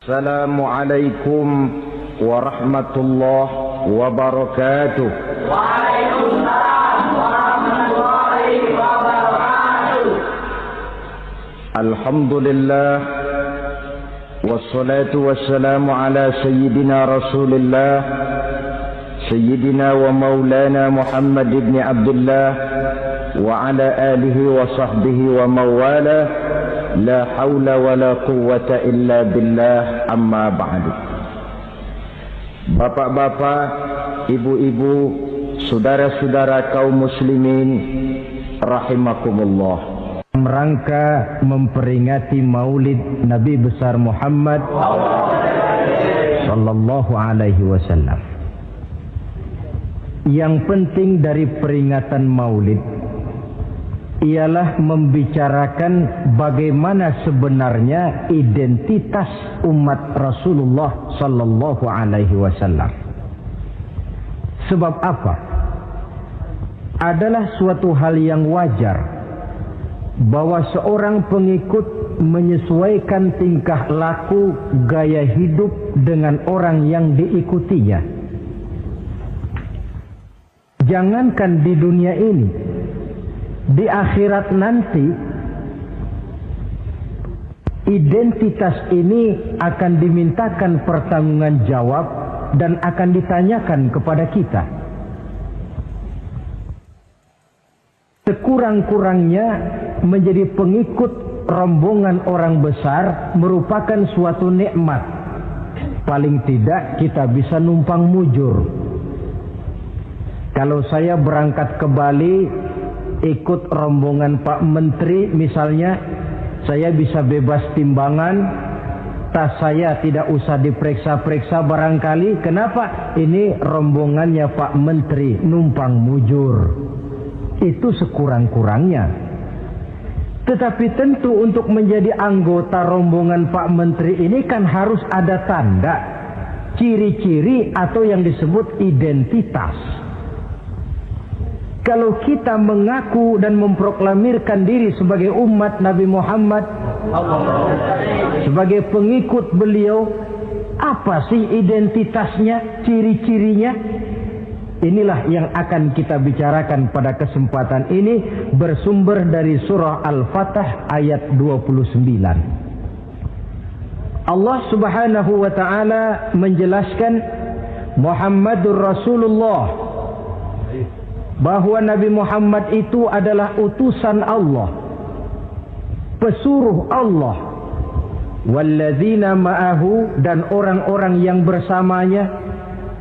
Assalamualaikum warahmatullahi wabarakatuh. Waalaikumsalam warahmatullahi wabarakatuh. Alhamdulillah wassalatu wassalamu ala sayyidina Rasulillah sayyidina wa maulana Muhammad ibn Abdullah wa ala alihi wa sahbihi wa mawala. La haula wa la quwwata illa billah, amma ba'du. Bapak-bapak, ibu-ibu, saudara-saudara kaum muslimin rahimakumullah. Rangka memperingati Maulid Nabi besar Muhammad sallallahu alaihi wasallam. Yang penting dari peringatan Maulid ialah membicarakan bagaimana sebenarnya identitas umat Rasulullah sallallahu alaihi wasallam. Sebab apa? Adalah suatu hal yang wajar bahwa seorang pengikut menyesuaikan tingkah laku, gaya hidup dengan orang yang diikutinya. Jangankan di dunia ini, di akhirat nanti identitas ini akan dimintakan pertanggungjan jawab dan akan ditanyakan kepada kita. Sekurang-kurangnya menjadi pengikut rombongan orang besar merupakan suatu nikmat. Paling tidak kita bisa numpang mujur. Kalau saya berangkat ke Bali ikut rombongan Pak Menteri misalnya, saya bisa bebas timbangan, tas saya tidak usah diperiksa-periksa barangkali. Kenapa? Ini rombongannya Pak Menteri, numpang mujur. Itu sekurang-kurangnya. Tetapi tentu untuk menjadi anggota rombongan Pak Menteri ini kan harus ada tanda, ciri-ciri atau yang disebut identitas. Kalau kita mengaku dan memproklamirkan diri sebagai umat Nabi Muhammad, sebagai pengikut beliau, apa sih identitasnya, ciri-cirinya? Inilah yang akan kita bicarakan pada kesempatan ini, bersumber dari surah Al-Fatah ayat 29. Allah Subhanahu wa taala menjelaskan Muhammadur Rasulullah, bahwa Nabi Muhammad itu adalah utusan Allah, pesuruh Allah. Walladzina ma'ahu, dan orang-orang yang bersamanya,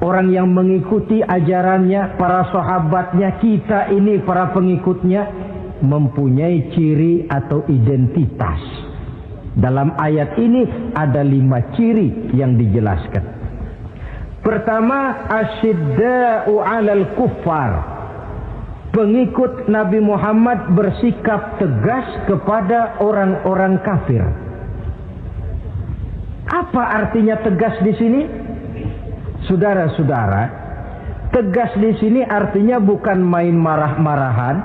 orang yang mengikuti ajarannya, para sahabatnya, kita ini para pengikutnya, mempunyai ciri atau identitas. Dalam ayat ini ada 5 ciri yang dijelaskan. Pertama, asyidda'u 'alal kuffar. Pengikut Nabi Muhammad bersikap tegas kepada orang-orang kafir. Apa artinya tegas di sini? Saudara-saudara, tegas di sini artinya bukan main marah-marahan,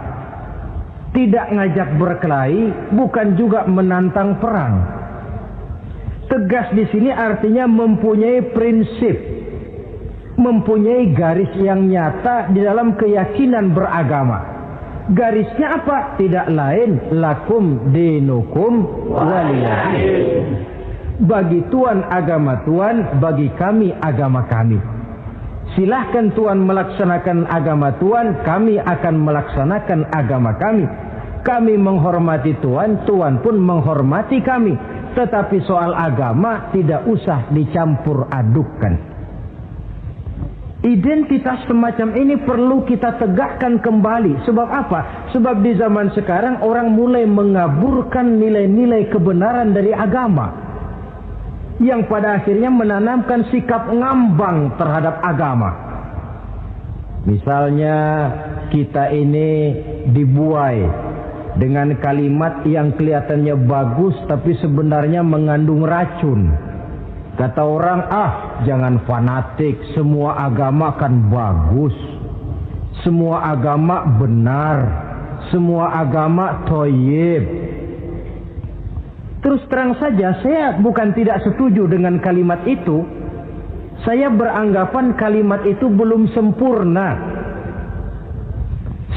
tidak ngajak berkelahi, bukan juga menantang perang. Tegas di sini artinya mempunyai prinsip, mempunyai garis yang nyata di dalam keyakinan beragama. Garisnya apa? Tidak lain, lakum dinukum waliyadin. Bagi Tuhan agama Tuhan, bagi kami agama kami. Silahkan Tuhan melaksanakan agama Tuhan, kami akan melaksanakan agama kami. Kami menghormati Tuhan, Tuhan pun menghormati kami. Tetapi soal agama tidak usah dicampur adukkan. Identitas semacam ini perlu kita tegakkan kembali. Sebab apa? Sebab di zaman sekarang orang mulai mengaburkan nilai-nilai kebenaran dari agama, yang pada akhirnya menanamkan sikap ngambang terhadap agama. Misalnya kita ini dibuai dengan kalimat yang kelihatannya bagus tapi sebenarnya mengandung racun. Kata orang, jangan fanatik, semua agama kan bagus, semua agama benar, semua agama thayyib. Terus terang saja, saya bukan tidak setuju dengan kalimat itu. Saya beranggapan kalimat itu belum sempurna.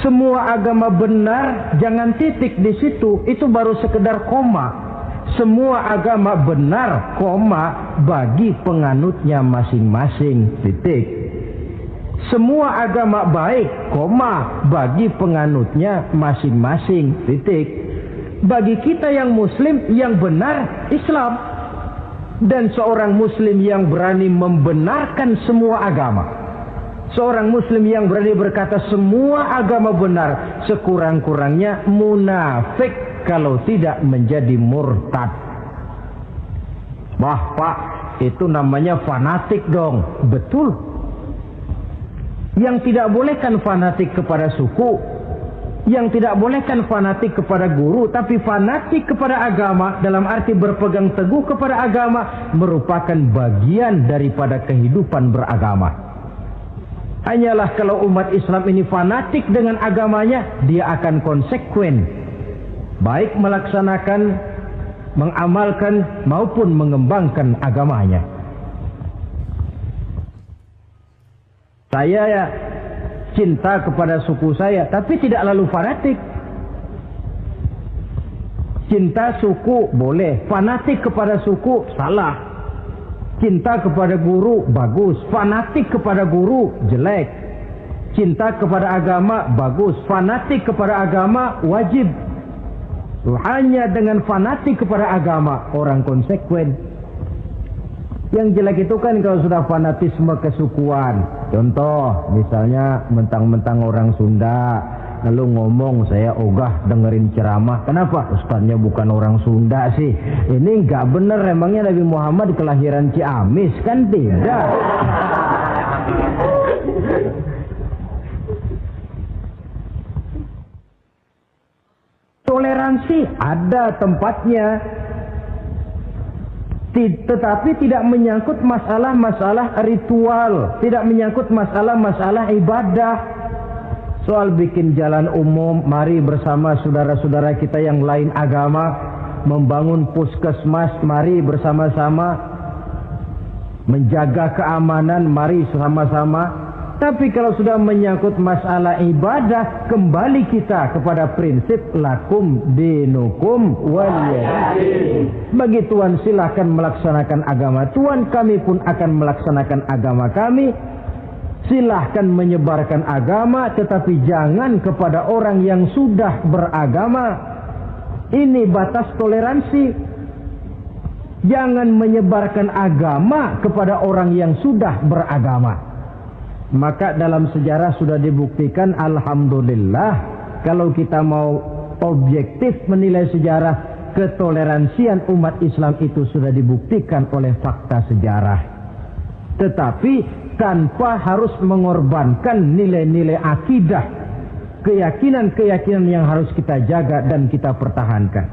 Semua agama benar, jangan titik di situ, itu baru sekedar koma. Semua agama benar, koma, bagi penganutnya masing-masing, titik. Semua agama baik, koma, bagi penganutnya masing-masing, titik. Bagi kita yang muslim, yang benar, Islam. Dan seorang muslim yang berani membenarkan semua agama. Seorang muslim yang berani berkata semua agama benar, sekurang-kurangnya munafik kalau tidak menjadi murtad. Wah Pak, itu namanya fanatik dong. Betul. Yang tidak boleh kan fanatik kepada suku, yang tidak boleh kan fanatik kepada guru, tapi fanatik kepada agama dalam arti berpegang teguh kepada agama merupakan bagian daripada kehidupan beragama. Hanyalah kalau umat Islam ini fanatik dengan agamanya, dia akan konsekuen, baik melaksanakan, mengamalkan maupun mengembangkan agamanya. Saya cinta kepada suku saya, tapi tidak lalu fanatik. Cinta suku boleh, fanatik kepada suku salah. Cinta kepada guru bagus, fanatik kepada guru jelek. Cinta kepada agama bagus, fanatik kepada agama wajib. Hanya dengan fanatik kepada agama orang konsekuen. Yang jelek itu kan kalau sudah fanatisme kesukuan. Contoh, misalnya mentang-mentang orang Sunda, lalu ngomong saya ogah dengerin ceramah. Kenapa? Ustaznya bukan orang Sunda sih. Ini nggak bener, emangnya Nabi Muhammad kelahiran Ciamis? Kan tidak. Toleransi ada tempatnya. Tetapi tidak menyangkut masalah-masalah ritual, tidak menyangkut masalah-masalah ibadah. Soal bikin jalan umum, mari bersama saudara-saudara kita yang lain agama membangun puskesmas, mari bersama-sama menjaga keamanan, mari sama-sama. Tapi kalau sudah menyangkut masalah ibadah, kembali kita kepada prinsip lakum dinukum waliyadin. Bagi Tuhan silahkan melaksanakan agama Tuhan, kami pun akan melaksanakan agama kami. Silahkan menyebarkan agama, tetapi jangan kepada orang yang sudah beragama. Ini batas toleransi. Jangan menyebarkan agama kepada orang yang sudah beragama. Maka dalam sejarah sudah dibuktikan, alhamdulillah, kalau kita mau objektif menilai sejarah, ketoleransian umat Islam itu sudah dibuktikan oleh fakta sejarah. Tetapi tanpa harus mengorbankan nilai-nilai akidah, keyakinan-keyakinan yang harus kita jaga dan kita pertahankan.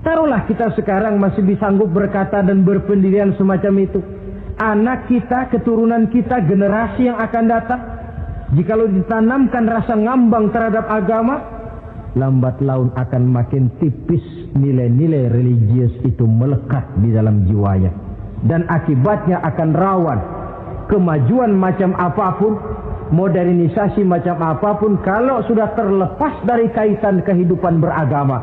Taruhlah kita sekarang masih disanggup berkata dan berpendirian semacam itu. Anak kita, keturunan kita, generasi yang akan datang, jikalau ditanamkan rasa ngambang terhadap agama, lambat laun akan makin tipis nilai-nilai religius itu melekat di dalam jiwanya. Dan akibatnya akan rawan kemajuan macam apapun, modernisasi macam apapun, kalau sudah terlepas dari kaitan kehidupan beragama,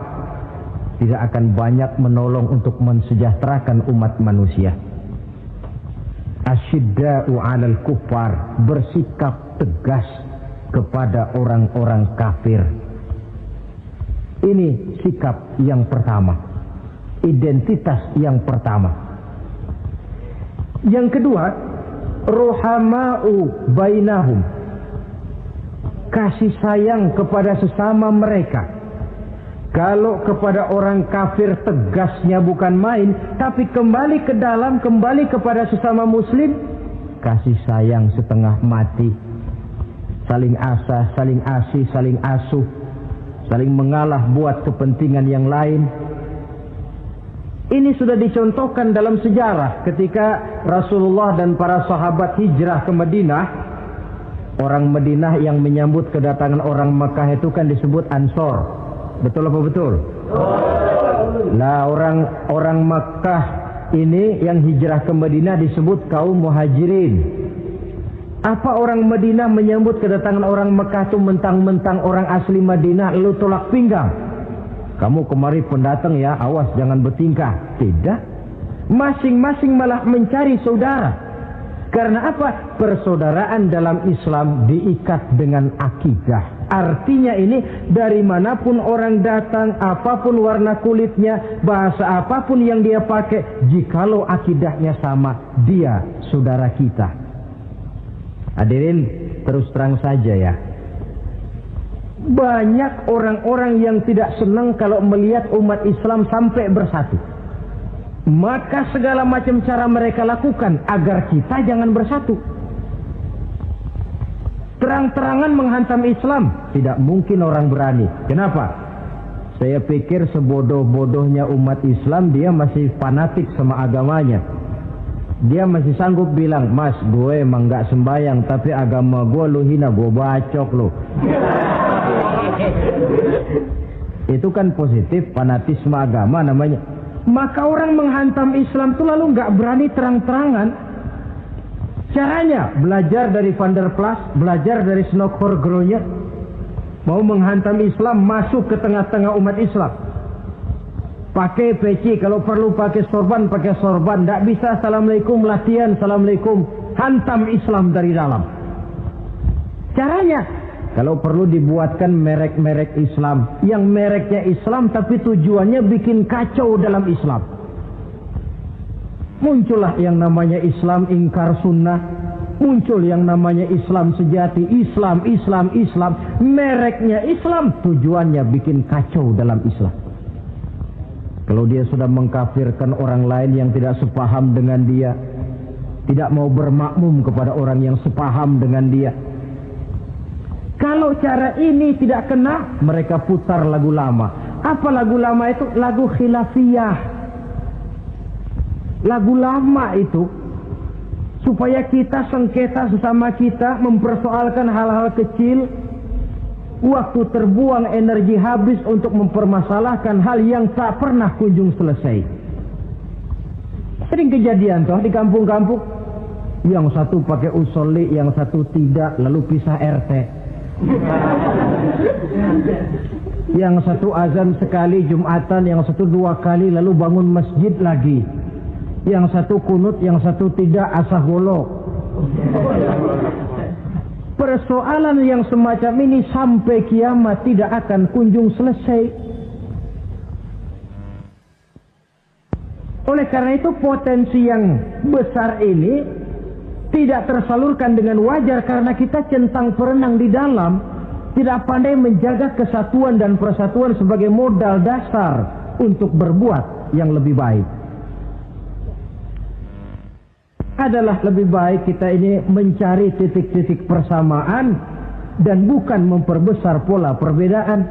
tidak akan banyak menolong untuk mensejahterakan umat manusia. Asyidda'u 'alal kuffar, bersikap tegas kepada orang-orang kafir. Ini sikap yang pertama, identitas yang pertama. Yang kedua, ruhama'u bainahum, kasih sayang kepada sesama mereka. Kalau kepada orang kafir tegasnya bukan main, tapi kembali ke dalam, kembali kepada sesama muslim, kasih sayang setengah mati. Saling asah, saling asih, saling asuh, saling mengalah buat kepentingan yang lain. Ini sudah dicontohkan dalam sejarah ketika Rasulullah dan para sahabat hijrah ke Madinah. Orang Madinah yang menyambut kedatangan orang Mekah itu kan disebut Ansor. Betul apa betul? Nah, orang Makkah ini yang hijrah ke Madinah disebut kaum muhajirin. Apa orang Madinah menyambut kedatangan orang Mekah itu mentang-mentang orang asli Madinah lalu tolak pinggang? Kamu kemari pendatang ya, awas jangan bertingkah. Tidak. Masing-masing malah mencari saudara. Karena apa? Persaudaraan dalam Islam diikat dengan akidah. Artinya ini dari manapun orang datang, apapun warna kulitnya, bahasa apapun yang dia pakai, jikalau akidahnya sama, dia saudara kita. Hadirin, terus terang saja ya. Banyak orang-orang yang tidak senang kalau melihat umat Islam sampai bersatu. Maka segala macam cara mereka lakukan agar kita jangan bersatu. Terang-terangan menghantam Islam, tidak mungkin orang berani. Kenapa? Saya pikir sebodoh-bodohnya umat Islam dia masih fanatik sama agamanya. Dia masih sanggup bilang, mas gue emang gak sembayang, tapi agama gue lu hina, gue bacok lu. Itu kan positif, fanatisme agama namanya. Maka orang menghantam Islam itu lalu gak berani terang-terangan. Caranya, belajar dari Van der Plas, belajar dari Snokkorgronya. Mau menghantam Islam, masuk ke tengah-tengah umat Islam. Pakai peci, kalau perlu pakai sorban, pakai sorban. Tidak bisa assalamualaikum, latihan assalamualaikum. Hantam Islam dari dalam. Caranya, kalau perlu dibuatkan merek-merek Islam. Yang mereknya Islam tapi tujuannya bikin kacau dalam Islam. Muncullah yang namanya Islam ingkar sunnah. Muncul yang namanya Islam sejati. Islam. Mereknya Islam, tujuannya bikin kacau dalam Islam. Kalau dia sudah mengkafirkan orang lain yang tidak sepaham dengan dia, tidak mau bermakmum kepada orang yang sepaham dengan dia. Kalau cara ini tidak kena, mereka putar lagu lama. Apa lagu lama itu? Lagu khilafiyah. Lagu lama itu supaya kita sengketa sesama kita, mempersoalkan hal-hal kecil. Waktu terbuang, energi habis untuk mempermasalahkan hal yang tak pernah kunjung selesai. Sering kejadian toh di kampung-kampung. Yang satu pakai usolli, yang satu tidak, lalu pisah RT. Yang satu azan sekali Jumatan, yang satu 2 kali, lalu bangun masjid lagi. Yang satu kunut, yang satu tidak, asaholo. Persoalan yang semacam ini sampai kiamat tidak akan kunjung selesai. Oleh karena itu potensi yang besar ini tidak tersalurkan dengan wajar karena kita centang perenang di dalam, tidak pandai menjaga kesatuan dan persatuan sebagai modal dasar untuk berbuat yang lebih baik. Adalah lebih baik kita ini mencari titik-titik persamaan dan bukan memperbesar pola perbedaan.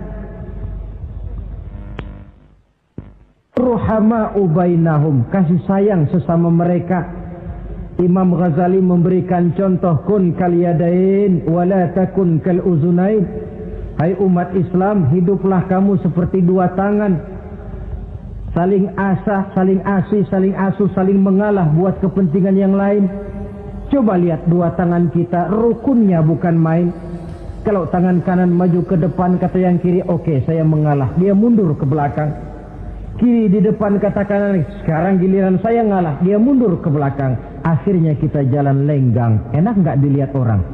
Ruhama'u bainahum, kasih sayang sesama mereka. Imam Ghazali memberikan contoh, kun kal yadain wala takun kal uzunain. Hai umat Islam, hiduplah kamu seperti 2 tangan. Saling asah, saling asih, saling asuh, saling mengalah buat kepentingan yang lain. Coba lihat 2 tangan kita, rukunnya bukan main. Kalau tangan kanan maju ke depan, kata yang kiri, oke, saya mengalah. Dia mundur ke belakang. Kiri di depan, kata kanan, sekarang giliran saya ngalah. Dia mundur ke belakang. Akhirnya kita jalan lenggang. Enak nggak dilihat orang?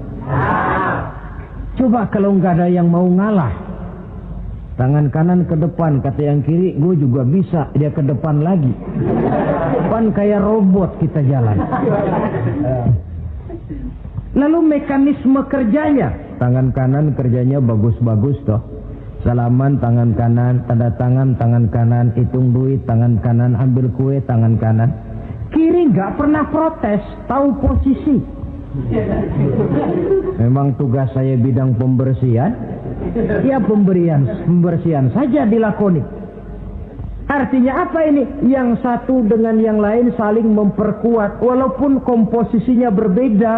Coba kalau nggak ada yang mau ngalah. Tangan kanan ke depan, kata yang kiri, gue juga bisa. Dia ke depan lagi. Depan kayak robot kita jalan. Lalu mekanisme kerjanya. Tangan kanan kerjanya bagus-bagus toh. Salaman tangan kanan, tanda tangan kanan, hitung duit tangan kanan, ambil kue tangan kanan. Kiri nggak pernah protes, tahu posisi. Memang tugas saya bidang pembersihan. Ya pembersihan saja dilakoni. Artinya apa ini? Yang satu dengan yang lain saling memperkuat walaupun komposisinya berbeda.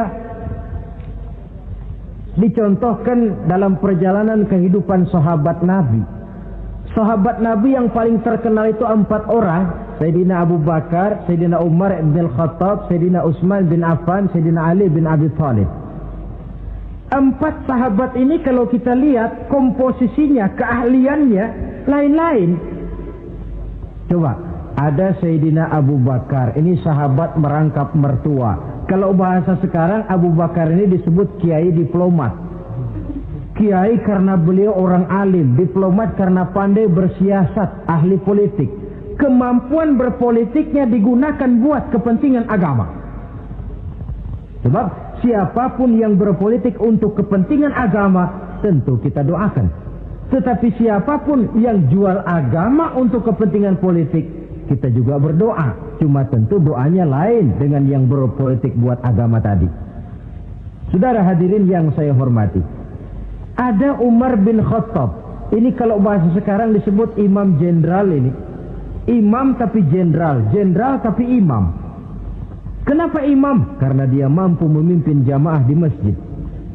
Dicontohkan dalam perjalanan kehidupan sahabat Nabi. Sahabat Nabi yang paling terkenal itu 4 orang. Sayyidina Abu Bakar, Sayyidina Umar bin Khattab, Sayyidina Utsman bin Affan, Sayyidina Ali bin Abi Thalib. 4 sahabat ini kalau kita lihat komposisinya, keahliannya lain-lain. Coba, ada Sayyidina Abu Bakar, ini sahabat merangkap mertua. Kalau bahasa sekarang, Abu Bakar ini disebut kiai diplomat. Kiai karena beliau orang alim, diplomat karena pandai bersiasat, ahli politik. Kemampuan berpolitiknya digunakan buat kepentingan agama. Sebab siapapun yang berpolitik untuk kepentingan agama, tentu kita doakan. Tetapi siapapun yang jual agama untuk kepentingan politik, kita juga berdoa. Cuma tentu doanya lain dengan yang berpolitik buat agama tadi. Saudara hadirin yang saya hormati, ada Umar bin Khattab. Ini kalau bahasa sekarang disebut imam jenderal ini. Imam tapi jenderal, jenderal tapi imam. Kenapa imam? Karena dia mampu memimpin jamaah di masjid.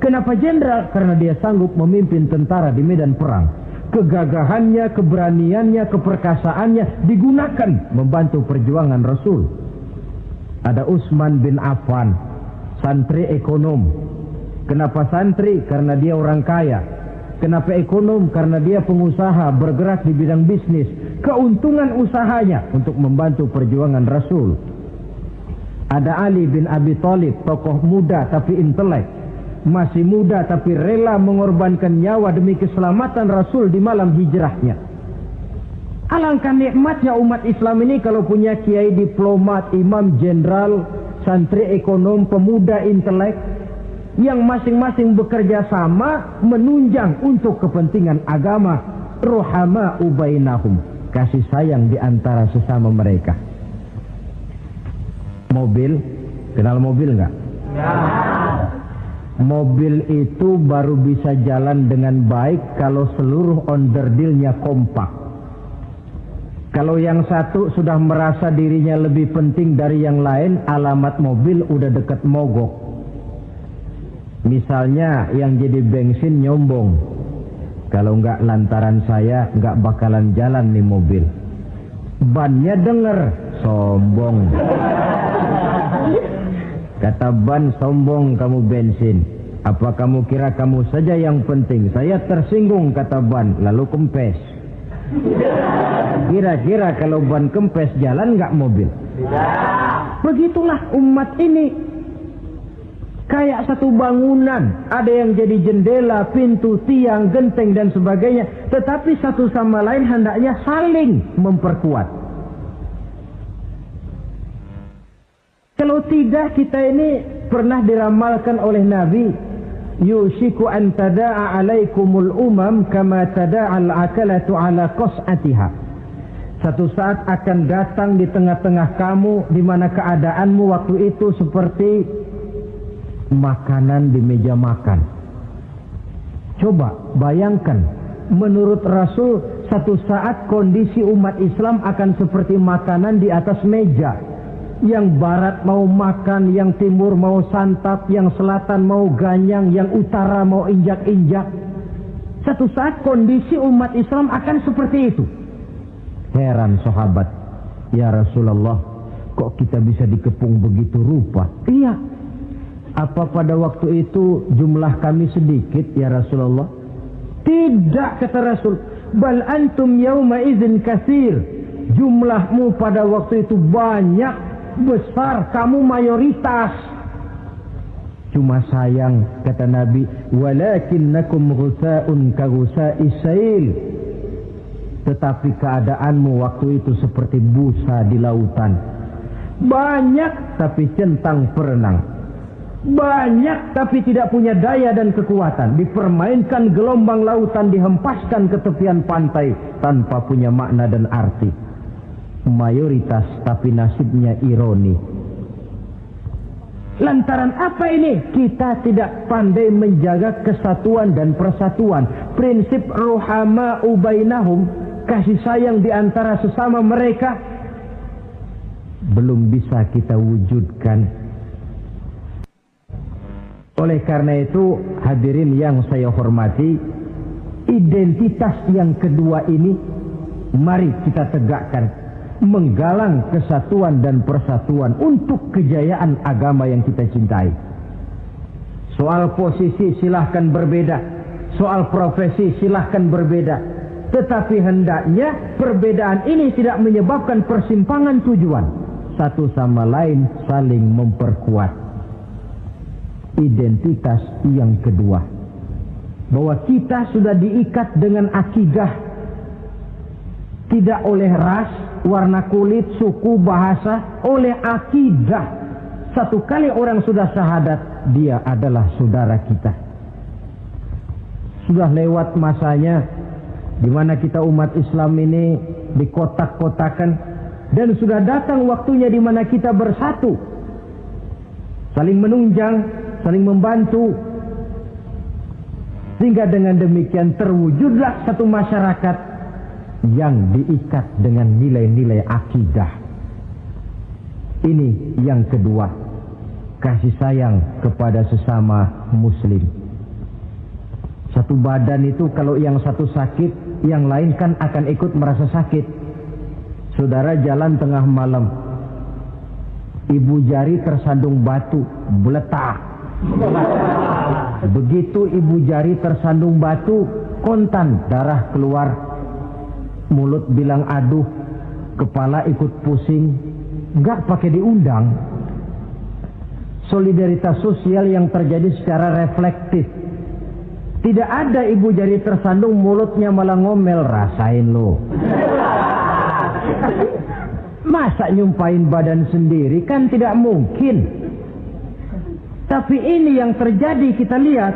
Kenapa jenderal? Karena dia sanggup memimpin tentara di medan perang. Kegagahannya, keberaniannya, keperkasaannya digunakan membantu perjuangan Rasul. Ada Utsman bin Affan, santri ekonom. Kenapa santri? Karena dia orang kaya. Kenapa ekonom? Karena dia pengusaha bergerak di bidang bisnis. Keuntungan usahanya untuk membantu perjuangan Rasul. Ada Ali bin Abi Thalib, tokoh muda tapi intelek. Masih muda tapi rela mengorbankan nyawa demi keselamatan Rasul di malam hijrahnya. Alangkah nikmatnya umat Islam ini kalau punya kiai diplomat, imam jenderal, santri ekonom, pemuda intelek, yang masing-masing bekerja sama menunjang untuk kepentingan agama. Ruhama ubainahum, kasih sayang di antara sesama mereka. Mobil, kenal mobil nggak? Ya. Mobil itu baru bisa jalan dengan baik kalau seluruh onderdilnya kompak. Kalau yang satu sudah merasa dirinya lebih penting dari yang lain, alamat mobil udah dekat mogok. Misalnya yang jadi bensin nyombong, kalau nggak lantaran saya nggak bakalan jalan nih mobil. Bannya denger, sombong. Kata ban, sombong kamu bensin. Apa kamu kira kamu saja yang penting? Saya tersinggung, kata ban, lalu kempes. Kira-kira kalau ban kempes jalan nggak mobil? Begitulah umat ini. Kayak satu bangunan, ada yang jadi jendela, pintu, tiang, genteng dan sebagainya. Tetapi satu sama lain hendaknya saling memperkuat. Kalau tidak, kita ini pernah diramalkan oleh Nabi, yushiku an tada'a alaikumul umam kama tada'al akalatu ala qas'atiha. Satu saat akan datang di tengah-tengah kamu di mana keadaanmu waktu itu seperti makanan di meja makan. Coba bayangkan, menurut Rasul satu saat kondisi umat Islam akan seperti makanan di atas meja. Yang barat mau makan, yang timur mau santap, yang selatan mau ganyang, yang utara mau injak-injak. Satu saat kondisi umat Islam akan seperti itu. Heran sahabat, ya Rasulullah, kok kita bisa dikepung begitu rupa? Iya. Apa pada waktu itu jumlah kami sedikit ya Rasulullah? Tidak, kata Rasul. Bal antum yawma idzin katsir. Jumlahmu pada waktu itu banyak, besar, kamu mayoritas. Cuma sayang, kata Nabi, walakinnakum ghusaa'un ka ghusaa'is sail. Tetapi keadaanmu waktu itu seperti busa di lautan. Banyak tapi centang perenang. Banyak tapi tidak punya daya dan kekuatan. Dipermainkan gelombang lautan, dihempaskan ke tepian pantai tanpa punya makna dan arti. Mayoritas tapi nasibnya ironi. Lantaran apa ini? Kita tidak pandai menjaga kesatuan dan persatuan. Prinsip ruhama ubainahum, kasih sayang di antara sesama mereka, belum bisa kita wujudkan. Oleh karena itu, hadirin yang saya hormati, identitas yang kedua ini Mari kita tegakkan, menggalang kesatuan dan persatuan untuk kejayaan agama yang kita cintai. Soal posisi silahkan berbeda, soal profesi silahkan berbeda, tetapi hendaknya perbedaan ini tidak menyebabkan persimpangan tujuan. Satu sama lain saling memperkuat. Identitas yang kedua, bahwa kita sudah diikat dengan akidah, tidak oleh ras, warna kulit, suku, bahasa, oleh akidah. Satu kali orang sudah syahadat, dia adalah saudara kita. Sudah lewat masanya di mana kita umat Islam ini dikotak-kotakan, dan sudah datang waktunya di mana kita bersatu, saling menunjang, saling membantu, sehingga dengan demikian terwujudlah satu masyarakat yang diikat dengan nilai-nilai akidah. Ini yang kedua, kasih sayang kepada sesama muslim. Satu badan itu kalau yang satu sakit, yang lain kan akan ikut merasa sakit. Saudara jalan tengah malam, ibu jari tersandung batu, meletak. Begitu ibu jari tersandung batu, kontan, darah keluar, mulut bilang aduh, kepala ikut pusing, gak pakai diundang. Solidaritas sosial yang terjadi secara reflektif. Tidak ada ibu jari tersandung, mulutnya malah ngomel, rasain lo. Masa nyumpain badan sendiri, kan tidak mungkin. Tapi ini yang terjadi, kita lihat.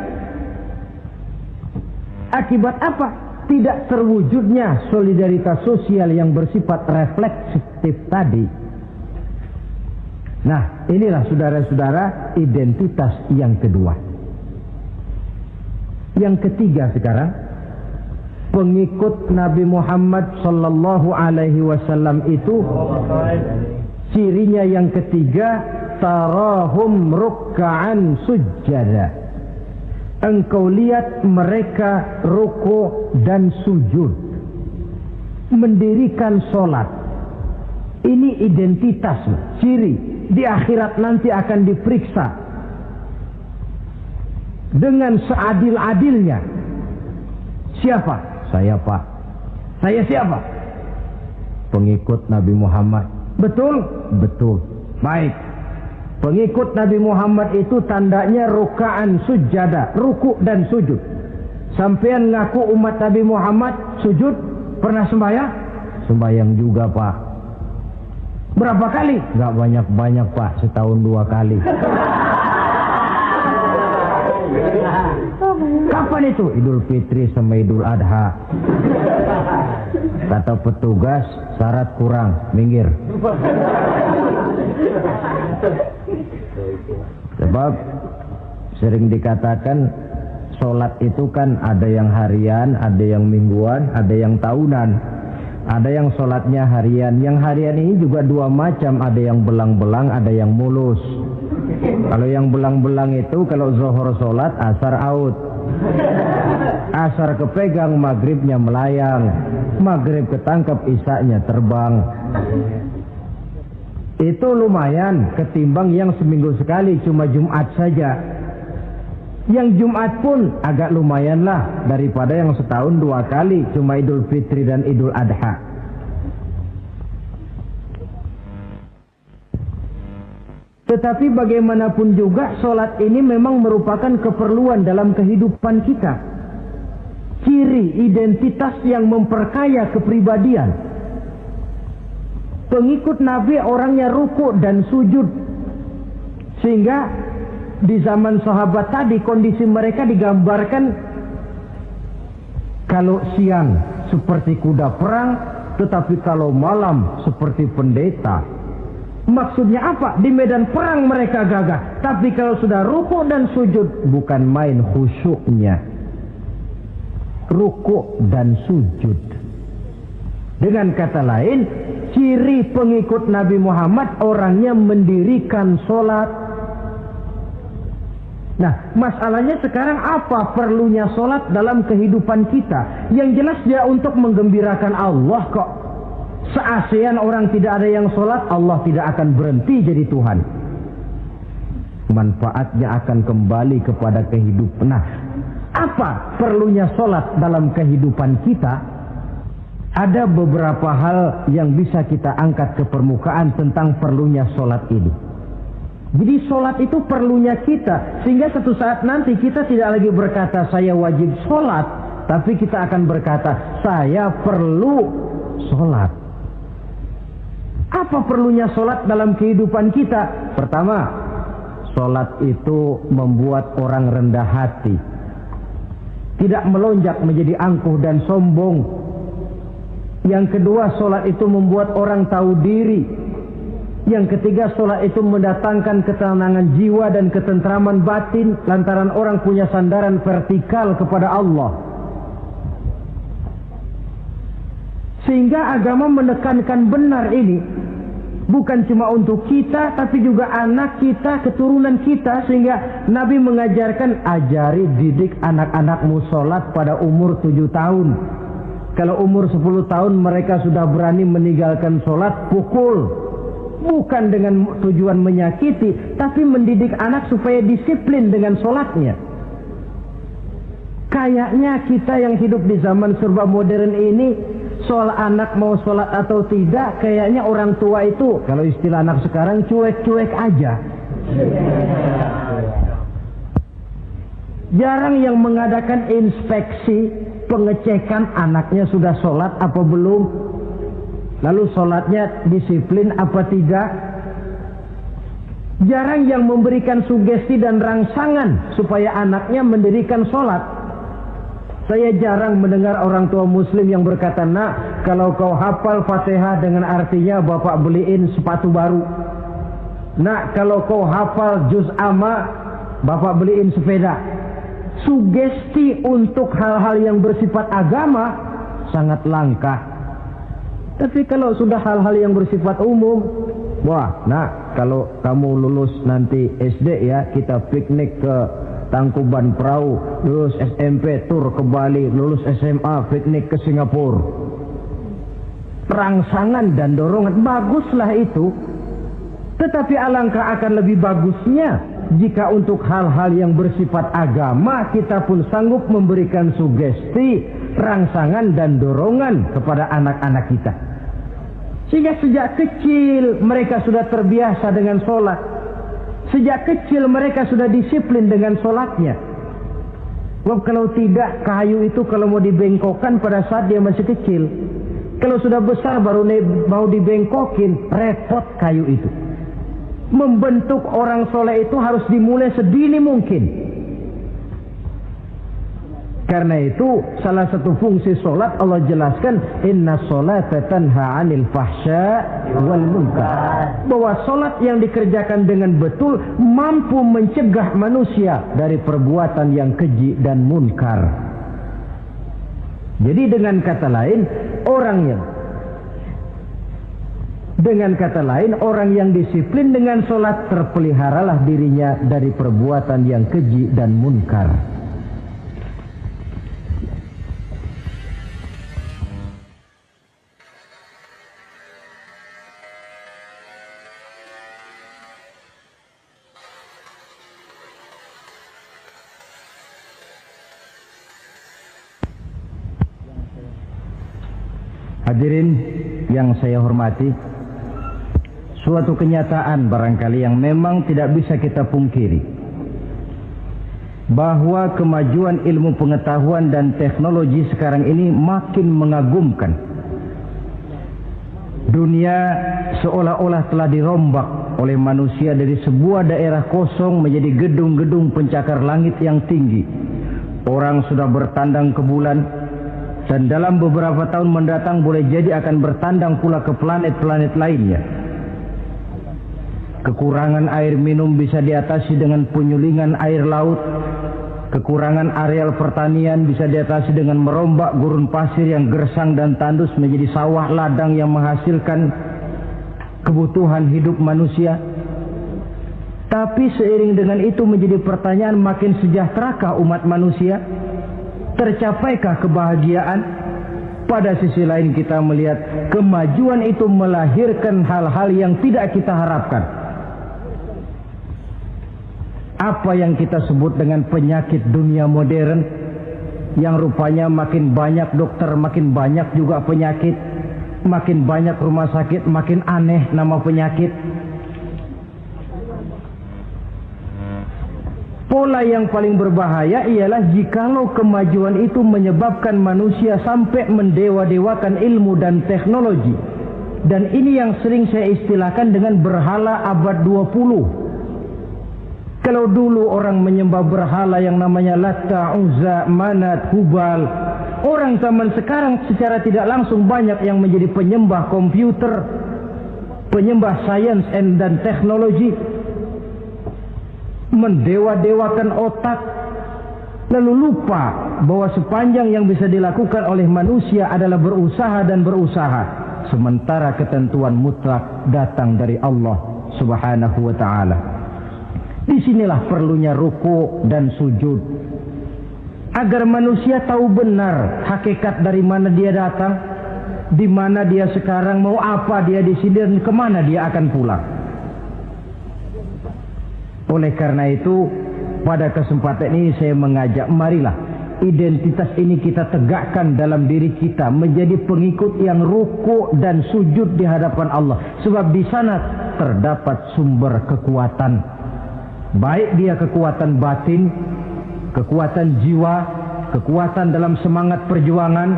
Akibat apa? Tidak terwujudnya solidaritas sosial yang bersifat refleksif tadi. Nah, inilah saudara-saudara identitas yang kedua. Yang ketiga sekarang, pengikut Nabi Muhammad sallallahu alaihi wasallam itu cirinya yang ketiga, tarahum ruk'an sujjada. Engkau lihat mereka ruku dan sujud, mendirikan solat. Ini identitas, ciri. Di akhirat nanti akan diperiksa dengan seadil-adilnya. Siapa? Saya, Pak. Saya siapa? Pengikut Nabi Muhammad. Betul? Betul. Baik. Pengikut Nabi Muhammad itu tandanya ruka'an sujada, ruku dan sujud. Sampean ngaku umat Nabi Muhammad, sujud, pernah sembahyang? Sembahyang juga, Pak. Berapa kali? Gak banyak-banyak, Pak, setahun 2 kali. Kapan itu? Idul Fitri sama Idul Adha. Kata petugas, syarat kurang, minggir. Sebab sering dikatakan sholat itu kan ada yang harian, ada yang mingguan, ada yang tahunan. Ada yang sholatnya harian. Yang harian ini juga 2 macam. Ada yang belang-belang, ada yang mulus. Kalau yang belang-belang itu kalau zuhur sholat, asar out. Asar kepegang, maghribnya melayang. Maghrib ketangkep, isaknya terbang. Itu lumayan ketimbang yang seminggu sekali cuma Jumat saja. Yang Jumat pun agak lumayan lah daripada yang setahun 2 kali cuma Idul Fitri dan Idul Adha. Tetapi bagaimanapun juga sholat ini memang merupakan keperluan dalam kehidupan kita. Ciri identitas yang memperkaya kepribadian. Pengikut Nabi orangnya ruku dan sujud. Sehingga di zaman sahabat tadi kondisi mereka digambarkan kalau siang seperti kuda perang, tetapi kalau malam seperti pendeta. Maksudnya apa? Di medan perang mereka gagah, tapi kalau sudah ruku dan sujud bukan main khusyuknya. Ruku dan sujud. Dengan kata lain, ciri pengikut Nabi Muhammad orangnya mendirikan sholat, Nah, masalahnya sekarang apa perlunya sholat dalam kehidupan kita? Yang jelas dia untuk menggembirakan Allah kok. Se-ASEAN orang tidak ada yang sholat, Allah tidak akan berhenti jadi Tuhan. Manfaatnya akan kembali kepada kehidupan. Nah, apa perlunya sholat dalam kehidupan kita? Ada beberapa hal yang bisa kita angkat ke permukaan tentang perlunya sholat ini. Jadi sholat itu perlunya kita, sehingga suatu saat nanti kita tidak lagi berkata saya wajib sholat, tapi kita akan berkata saya perlu sholat. Apa perlunya sholat dalam kehidupan kita? Pertama, sholat itu membuat orang rendah hati, tidak melonjak menjadi angkuh dan sombong. Yang kedua, sholat itu membuat orang tahu diri. Yang ketiga, sholat itu mendatangkan ketenangan jiwa dan ketentraman batin lantaran orang punya sandaran vertikal kepada Allah. Sehingga agama menekankan benar ini bukan cuma untuk kita, tapi juga anak kita, keturunan kita. Sehingga Nabi mengajarkan, ajari didik anak-anakmu sholat pada umur 7 tahun. Kalau umur 10 tahun mereka sudah berani meninggalkan sholat, pukul. Bukan dengan tujuan menyakiti, tapi mendidik anak supaya disiplin dengan sholatnya. Kayaknya kita yang hidup di zaman serba modern ini, soal anak mau sholat atau tidak, kayaknya orang tua itu, kalau istilah anak sekarang, cuek-cuek aja. Jarang yang mengadakan inspeksi, pengecekan anaknya sudah sholat apa belum, lalu sholatnya disiplin apa tidak. Jarang yang memberikan sugesti dan rangsangan supaya anaknya mendirikan sholat. Saya jarang mendengar orang tua muslim yang berkata, nak, kalau kau hafal Fatihah dengan artinya bapak beliin sepatu baru. Nak, kalau kau hafal juz amma, bapak beliin sepeda. Sugesti untuk hal-hal yang bersifat agama sangat langka. Tapi kalau sudah hal-hal yang bersifat umum, wah, nak, kalau kamu lulus nanti SD ya, kita piknik ke Tangkuban Perahu, lulus SMP tur ke Bali, lulus SMA piknik ke Singapura. Rangsangan dan dorongan, baguslah itu. Tetapi alangkah akan lebih bagusnya jika untuk hal-hal yang bersifat agama kita pun sanggup memberikan sugesti, rangsangan dan dorongan kepada anak-anak kita. Sehingga sejak kecil mereka sudah terbiasa dengan sholat. Sejak kecil mereka sudah disiplin dengan sholatnya. Sebab kalau tidak, kayu itu kalau mau dibengkokkan pada saat dia masih kecil. Kalau sudah besar baru mau dibengkokin, repot kayu itu. Membentuk orang soleh itu harus dimulai sedini mungkin. Karena itu salah satu fungsi solat Allah jelaskan, inna solata tanha 'anil fahsya wal munkar. Bahwa solat yang dikerjakan dengan betul mampu mencegah manusia dari perbuatan yang keji dan munkar. Jadi dengan kata lain orang yang disiplin dengan solat terpeliharalah dirinya dari perbuatan yang keji dan munkar. Hadirin yang saya hormati, suatu kenyataan barangkali yang memang tidak bisa kita pungkiri, bahwa kemajuan ilmu pengetahuan dan teknologi sekarang ini makin mengagumkan. Dunia seolah-olah telah dirombak oleh manusia dari sebuah daerah kosong menjadi gedung-gedung pencakar langit yang tinggi. Orang sudah bertandang ke bulan, dan dalam beberapa tahun mendatang boleh jadi akan bertandang pula ke planet-planet lainnya. Kekurangan air minum bisa diatasi dengan penyulingan air laut. Kekurangan areal pertanian bisa diatasi dengan merombak gurun pasir yang gersang dan tandus menjadi sawah ladang yang menghasilkan kebutuhan hidup manusia. Tapi seiring dengan itu menjadi pertanyaan, makin sejahterakah umat manusia? Tercapaikah kebahagiaan? Pada sisi lain kita melihat kemajuan itu melahirkan hal-hal yang tidak kita harapkan. Apa yang kita sebut dengan penyakit dunia modern, yang rupanya makin banyak dokter, makin banyak juga penyakit, makin banyak rumah sakit, makin aneh nama penyakit. Pola yang paling berbahaya ialah jikalau kemajuan itu menyebabkan manusia sampai mendewa-dewakan ilmu dan teknologi. Dan ini yang sering saya istilahkan dengan berhala abad 20. Kalau dulu orang menyembah berhala yang namanya Latta, Uzza, Manat, Hubal, orang zaman sekarang secara tidak langsung banyak yang menjadi penyembah komputer, penyembah sains dan teknologi, mendewa-dewakan otak, lalu lupa bahwa sepanjang yang bisa dilakukan oleh manusia adalah berusaha dan berusaha, sementara ketentuan mutlak datang dari Allah Subhanahu wa ta'ala. Disinilah perlunya ruku dan sujud, agar manusia tahu benar hakikat dari mana dia datang, di mana dia sekarang, mau apa dia di sini, dan kemana dia akan pulang. Oleh karena itu, pada kesempatan ini saya mengajak, marilah identitas ini kita tegakkan dalam diri kita, menjadi pengikut yang ruku dan sujud di hadapan Allah. Sebab di sana terdapat sumber kekuatan, baik dia kekuatan batin, kekuatan jiwa, kekuatan dalam semangat perjuangan,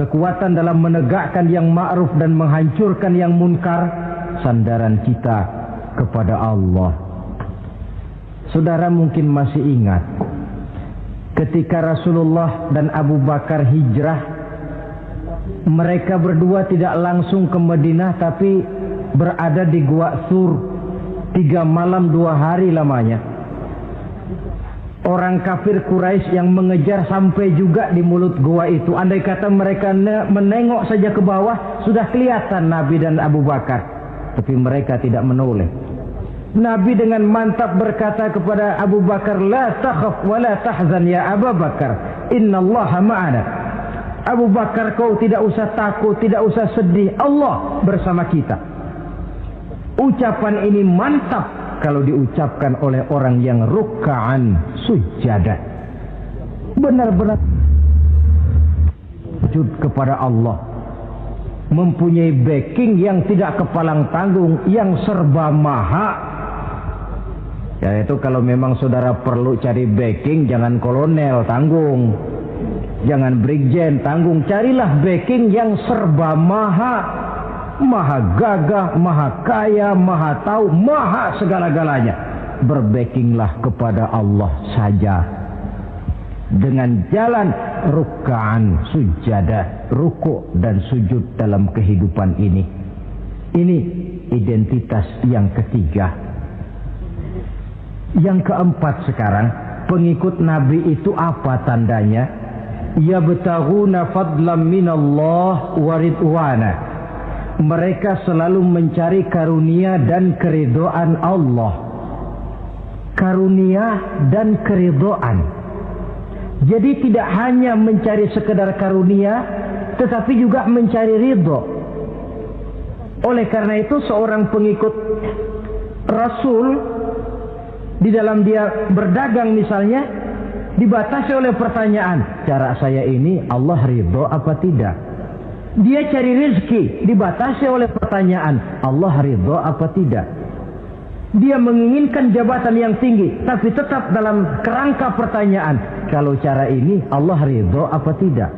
kekuatan dalam menegakkan yang ma'ruf dan menghancurkan yang munkar. Sandaran kita kepada Allah. Saudara mungkin masih ingat ketika Rasulullah dan Abu Bakar hijrah, mereka berdua tidak langsung ke Madinah tapi berada di Gua Sur, 3 malam 2 hari lamanya. Orang kafir Quraisy yang mengejar sampai juga di mulut gua itu. Andai kata mereka menengok saja ke bawah, sudah kelihatan Nabi dan Abu Bakar, tapi mereka tidak menoleh. Nabi dengan mantap berkata kepada Abu Bakar, "La takhaf wa la tahzan ya Abu Bakar, innallaha ma'ana." Abu Bakar, kau tidak usah takut, tidak usah sedih, Allah bersama kita. Ucapan ini mantap kalau diucapkan oleh orang yang ruk'an sujada, benar-benar sujud kepada Allah, mempunyai backing yang tidak kepalang tanggung, yang serba maha. Yaitu kalau memang saudara perlu cari backing, jangan kolonel tanggung, jangan brigjen tanggung, carilah backing yang serba maha, maha gagah, maha kaya, maha tahu, maha segala-galanya. Berbackinglah kepada Allah saja dengan jalan ruk'an sujada, ruku' dan sujud dalam kehidupan ini. Ini identitas yang ketiga. Yang keempat sekarang, pengikut Nabi itu apa tandanya? Yabtaghuna fadlan minallah wa ridwana. Mereka selalu mencari karunia dan keridhaan Allah. Karunia dan keridhaan. Jadi tidak hanya mencari sekedar karunia, tetapi juga mencari ridho. Oleh karena itu seorang pengikut Rasul, di dalam dia berdagang misalnya, dibatasi oleh pertanyaan, cara saya ini Allah ridho apa tidak? Dia cari rezeki, dibatasi oleh pertanyaan, Allah ridho apa tidak? Dia menginginkan jabatan yang tinggi, tapi tetap dalam kerangka pertanyaan, kalau cara ini Allah ridho apa tidak?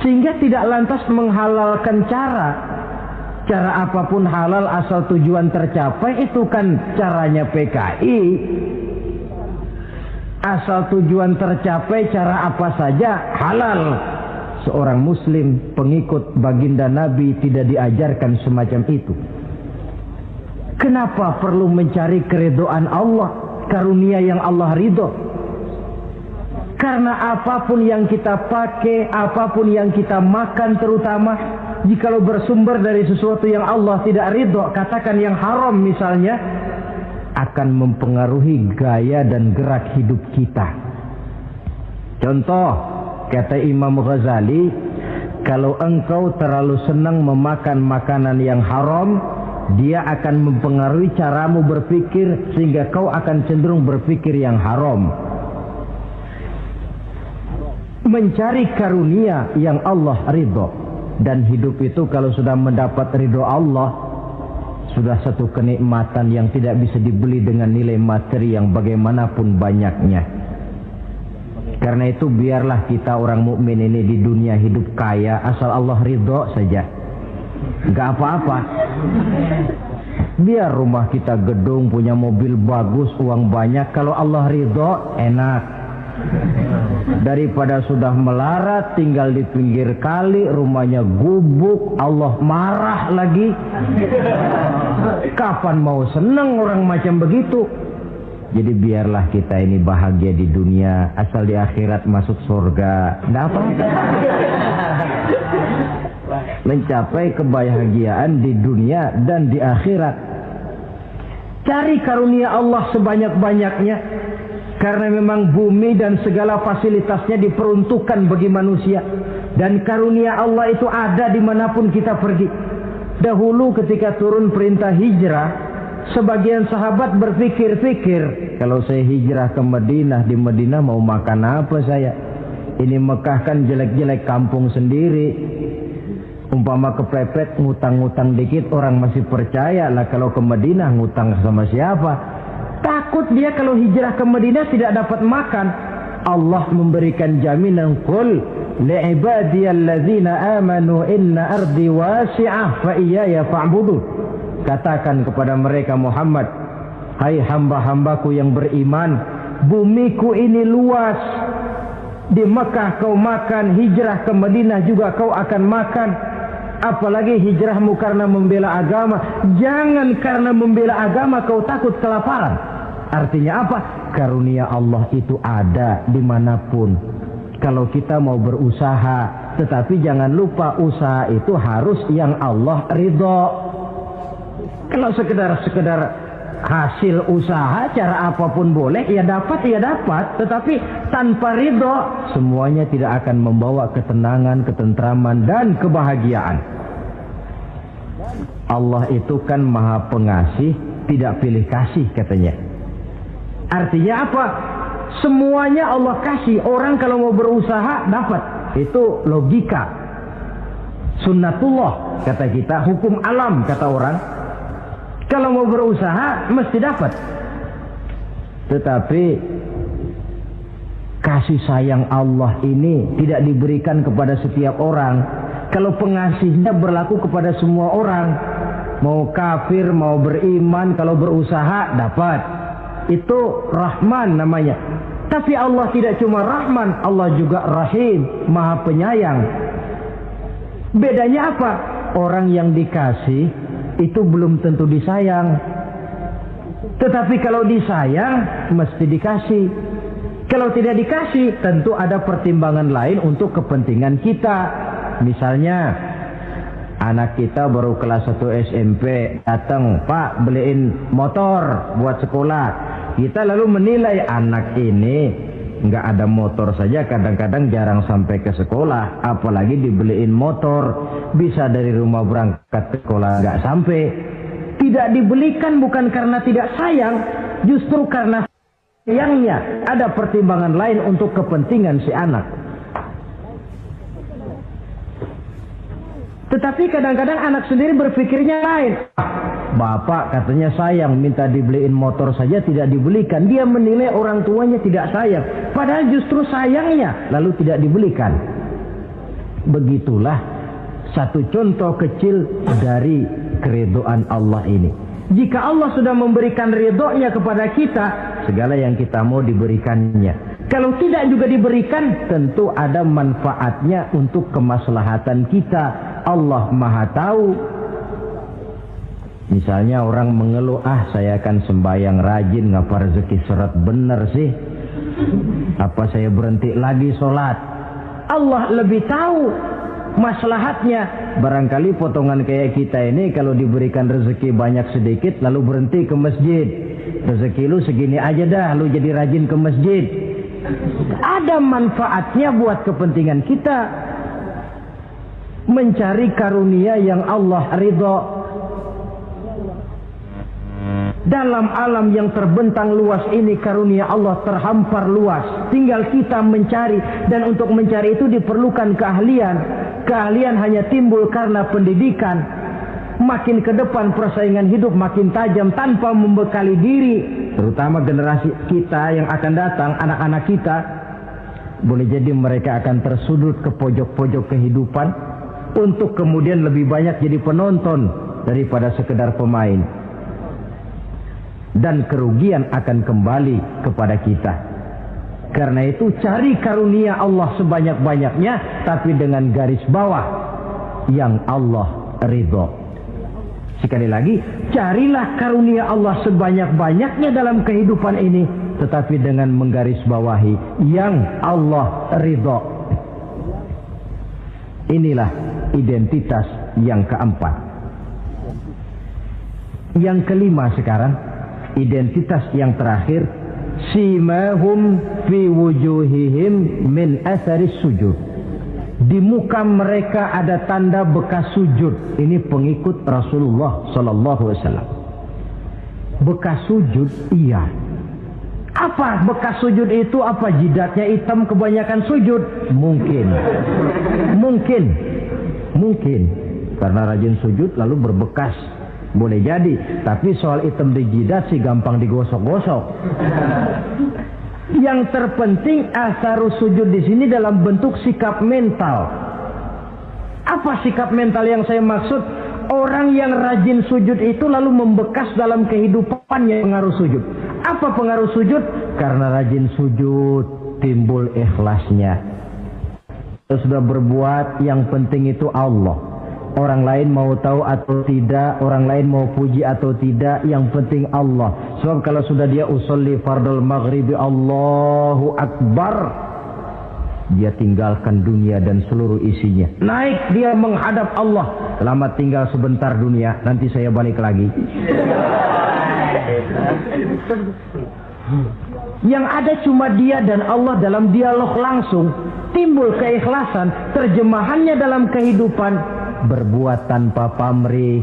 Sehingga tidak lantas menghalalkan cara apapun halal asal tujuan tercapai, itu kan caranya PKI. Asal tujuan tercapai cara apa saja halal. Seorang muslim pengikut baginda Nabi tidak diajarkan semacam itu. Kenapa perlu mencari keridhaan Allah, karunia yang Allah ridho? Karena apapun yang kita pakai, apapun yang kita makan terutama, Jikalau bersumber dari sesuatu yang Allah tidak ridho, katakan yang haram misalnya, akan mempengaruhi gaya dan gerak hidup kita. Contoh, kata Imam Ghazali, kalau engkau terlalu senang memakan makanan yang haram, dia akan mempengaruhi caramu berpikir sehingga kau akan cenderung berpikir yang haram. Mencari karunia yang Allah ridho, dan hidup itu kalau sudah mendapat ridho Allah, sudah satu kenikmatan yang tidak bisa dibeli dengan nilai materi yang bagaimanapun banyaknya. Karena itu biarlah kita orang mukmin ini di dunia hidup kaya asal Allah ridho saja. Gak apa-apa. Biar rumah kita gedung, punya mobil bagus, uang banyak, kalau Allah ridho enak. Daripada sudah melarat, tinggal di pinggir kali, rumahnya gubuk, Allah marah lagi. Kapan mau senang orang macam begitu? Jadi biarlah kita ini bahagia di dunia, asal di akhirat masuk surga. Nggak apa-apa. Mencapai kebahagiaan di dunia dan di akhirat. Cari karunia Allah sebanyak-banyaknya. Karena memang bumi dan segala fasilitasnya diperuntukkan bagi manusia. Dan karunia Allah itu ada dimanapun kita pergi. Dahulu ketika turun perintah hijrah, sebagian sahabat berpikir-pikir, kalau saya hijrah ke Madinah, di Madinah mau makan apa saya? Ini Mekah kan jelek-jelek, kampung sendiri. Umpama kepepet, ngutang-ngutang dikit, orang masih percaya lah. Kalau ke Madinah, ngutang sama siapa? Takut dia kalau hijrah ke Madinah tidak dapat makan. Allah memberikan jaminan, qul li'ibadiyalladzina amanu inna ardi wasi'ah fa iyaya fa'budun. Katakan kepada mereka Muhammad, hai hamba-hambaku yang beriman, bumiku ini luas. Di Mekah kau makan, hijrah ke Madinah juga kau akan makan. Apalagi hijrahmu karena membela agama. Jangan karena membela agama kau takut kelaparan. Artinya apa? Karunia Allah itu ada dimanapun. Kalau kita mau berusaha, tetapi jangan lupa usaha itu harus yang Allah ridho. Kalau sekedar hasil usaha, cara apapun boleh, ya dapat. Tetapi tanpa ridho, semuanya tidak akan membawa ketenangan, ketentraman, dan kebahagiaan. Allah itu kan maha pengasih, tidak pilih kasih katanya. Artinya apa? Semuanya Allah kasih. Orang kalau mau berusaha, dapat. Itu logika. Sunnatullah, kata kita. Hukum alam, kata orang. Kalau mau berusaha, mesti dapat. Tetapi kasih sayang Allah ini tidak diberikan kepada setiap orang. Kalau pengasihnya berlaku kepada semua orang. Mau kafir, mau beriman, kalau berusaha, dapat. Itu Rahman namanya. Tapi Allah tidak cuma Rahman, Allah juga Rahim, maha penyayang. Bedanya apa? Orang yang dikasih itu belum tentu disayang. Tetapi kalau disayang, mesti dikasih. Kalau tidak dikasih, tentu ada pertimbangan lain untuk kepentingan kita. Misalnya, anak kita baru kelas 1 SMP, datang, Pak beliin motor buat sekolah. Kita lalu menilai anak ini nggak ada motor saja, kadang-kadang jarang sampai ke sekolah, apalagi dibeliin motor, bisa dari rumah berangkat ke sekolah nggak sampai. Tidak dibelikan bukan karena tidak sayang, justru karena sayangnya. Ada pertimbangan lain untuk kepentingan si anak. Tetapi kadang-kadang anak sendiri berpikirnya lain. Bapak katanya sayang, minta dibeliin motor saja tidak dibelikan. Dia menilai orang tuanya tidak sayang. Padahal justru sayangnya lalu tidak dibelikan. Begitulah satu contoh kecil dari keridhaan Allah ini. Jika Allah sudah memberikan ridhonya kepada kita, segala yang kita mau diberikannya. Kalau tidak juga diberikan, tentu ada manfaatnya untuk kemaslahatan kita. Allah maha tahu. Misalnya orang mengeluh, saya akan sembahyang rajin, ngapa rezeki seret bener sih? Apa saya berhenti lagi sholat? Allah lebih tahu. maslahatnya. Barangkali potongan kayak kita ini kalau diberikan rezeki banyak sedikit lalu berhenti ke masjid. Rezeki lu segini aja dah, lu jadi rajin ke masjid. Ada manfaatnya buat kepentingan kita. Mencari karunia yang Allah ridho. Dalam alam yang terbentang luas ini karunia Allah terhampar luas. Tinggal kita mencari, dan untuk mencari itu diperlukan keahlian. Keahlian hanya timbul karena pendidikan. Makin ke depan persaingan hidup makin tajam tanpa membekali diri. Terutama generasi kita yang akan datang, anak-anak kita. Boleh jadi mereka akan tersudut ke pojok-pojok kehidupan untuk kemudian lebih banyak jadi penonton daripada sekedar pemain. Dan kerugian akan kembali kepada kita. Karena itu cari karunia Allah sebanyak-banyaknya, tapi dengan garis bawah yang Allah ridho. Sekali lagi, carilah karunia Allah sebanyak-banyaknya dalam kehidupan ini, tetapi dengan menggarisbawahi yang Allah ridho. Inilah identitas yang keempat. Yang kelima sekarang, identitas yang terakhir, simahum fi wujuhihim min atharis sujud. Di muka mereka ada tanda bekas sujud. Ini pengikut Rasulullah sallallahu alaihi wasallam. Bekas sujud, iya. Apa bekas sujud itu? Apa jidatnya hitam kebanyakan sujud? Mungkin. Karena rajin sujud lalu berbekas. Boleh jadi, tapi soal hitam di jidat sih gampang digosok-gosok. Yang terpenting asarus sujud di sini dalam bentuk sikap mental. Apa sikap mental yang saya maksud? Orang yang rajin sujud itu lalu membekas dalam kehidupannya pengaruh sujud. Apa pengaruh sujud? Karena rajin sujud timbul ikhlasnya. Sudah berbuat, yang penting itu Allah. Orang lain mau tahu atau tidak, orang lain mau puji atau tidak, yang penting Allah. Sebab kalau sudah dia usolli fardal maghribi Allahu Akbar, dia tinggalkan dunia dan seluruh isinya. Naik dia menghadap Allah. Selamat tinggal sebentar dunia, nanti saya balik lagi. Yang ada cuma dia dan Allah dalam dialog langsung. Timbul keikhlasan, terjemahannya dalam kehidupan. Berbuat tanpa pamrih,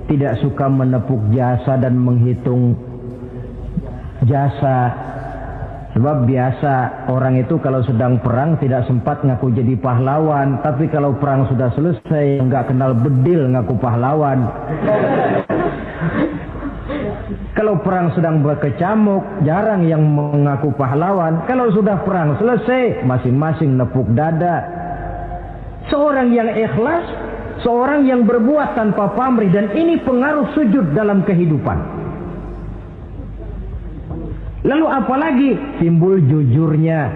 tidak suka menepuk jasa dan menghitung jasa. Sebab biasa orang itu kalau sedang perang tidak sempat ngaku jadi pahlawan, tapi kalau perang sudah selesai nggak kenal bedil ngaku pahlawan. Kalau perang sedang berkecamuk, jarang yang mengaku pahlawan. Kalau sudah perang selesai, masing-masing nepuk dada. Seorang yang ikhlas, seorang yang berbuat tanpa pamrih, dan ini pengaruh sujud dalam kehidupan. Lalu apalagi timbul jujurnya.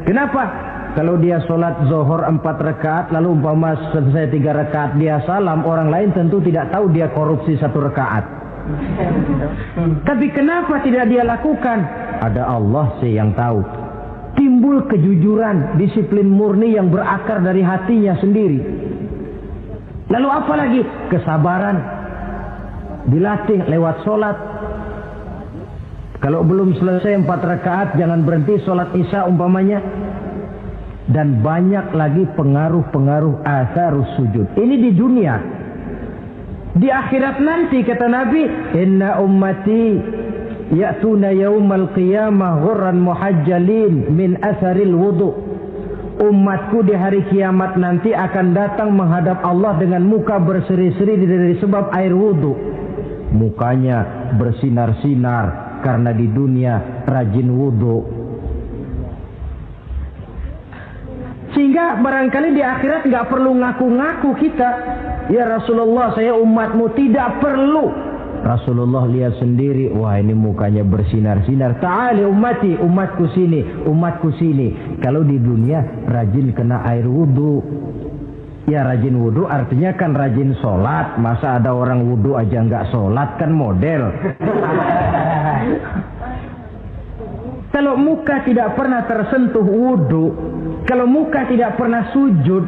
Kenapa? Kalau dia sholat zuhur 4 rakaat, lalu umpama selesai 3 rakaat dia salam, orang lain tentu tidak tahu dia korupsi 1 rakaat. Tapi kenapa tidak dia lakukan? Ada Allah sih yang tahu. Timbul kejujuran, disiplin murni yang berakar dari hatinya sendiri. Lalu apa lagi? Kesabaran. Dilatih lewat sholat. Kalau belum selesai 4 rakaat, jangan berhenti sholat isya umpamanya. Dan banyak lagi pengaruh-pengaruh asarus sujud. Ini di dunia. Di akhirat nanti kata Nabi, inna ummati ya'tuna yaumal qiyamah ghurran muhajjalin min asaril wudu. Umatku di hari kiamat nanti akan datang menghadap Allah dengan muka berseri-seri dari sebab air wudu. Mukanya bersinar-sinar karena di dunia rajin wudu. Sehingga barangkali di akhirat nggak perlu ngaku-ngaku kita. Ya Rasulullah, saya umatmu, tidak perlu. Rasulullah lihat sendiri, wah ini mukanya bersinar-sinar. Ta'ali ummati, umatku sini, umatku sini. Kalau di dunia rajin kena air wudu. Ya rajin wudu artinya kan rajin sholat. Masa ada orang wudu aja nggak sholat, kan model. Kalau muka tidak pernah tersentuh wudu, kalau muka tidak pernah sujud,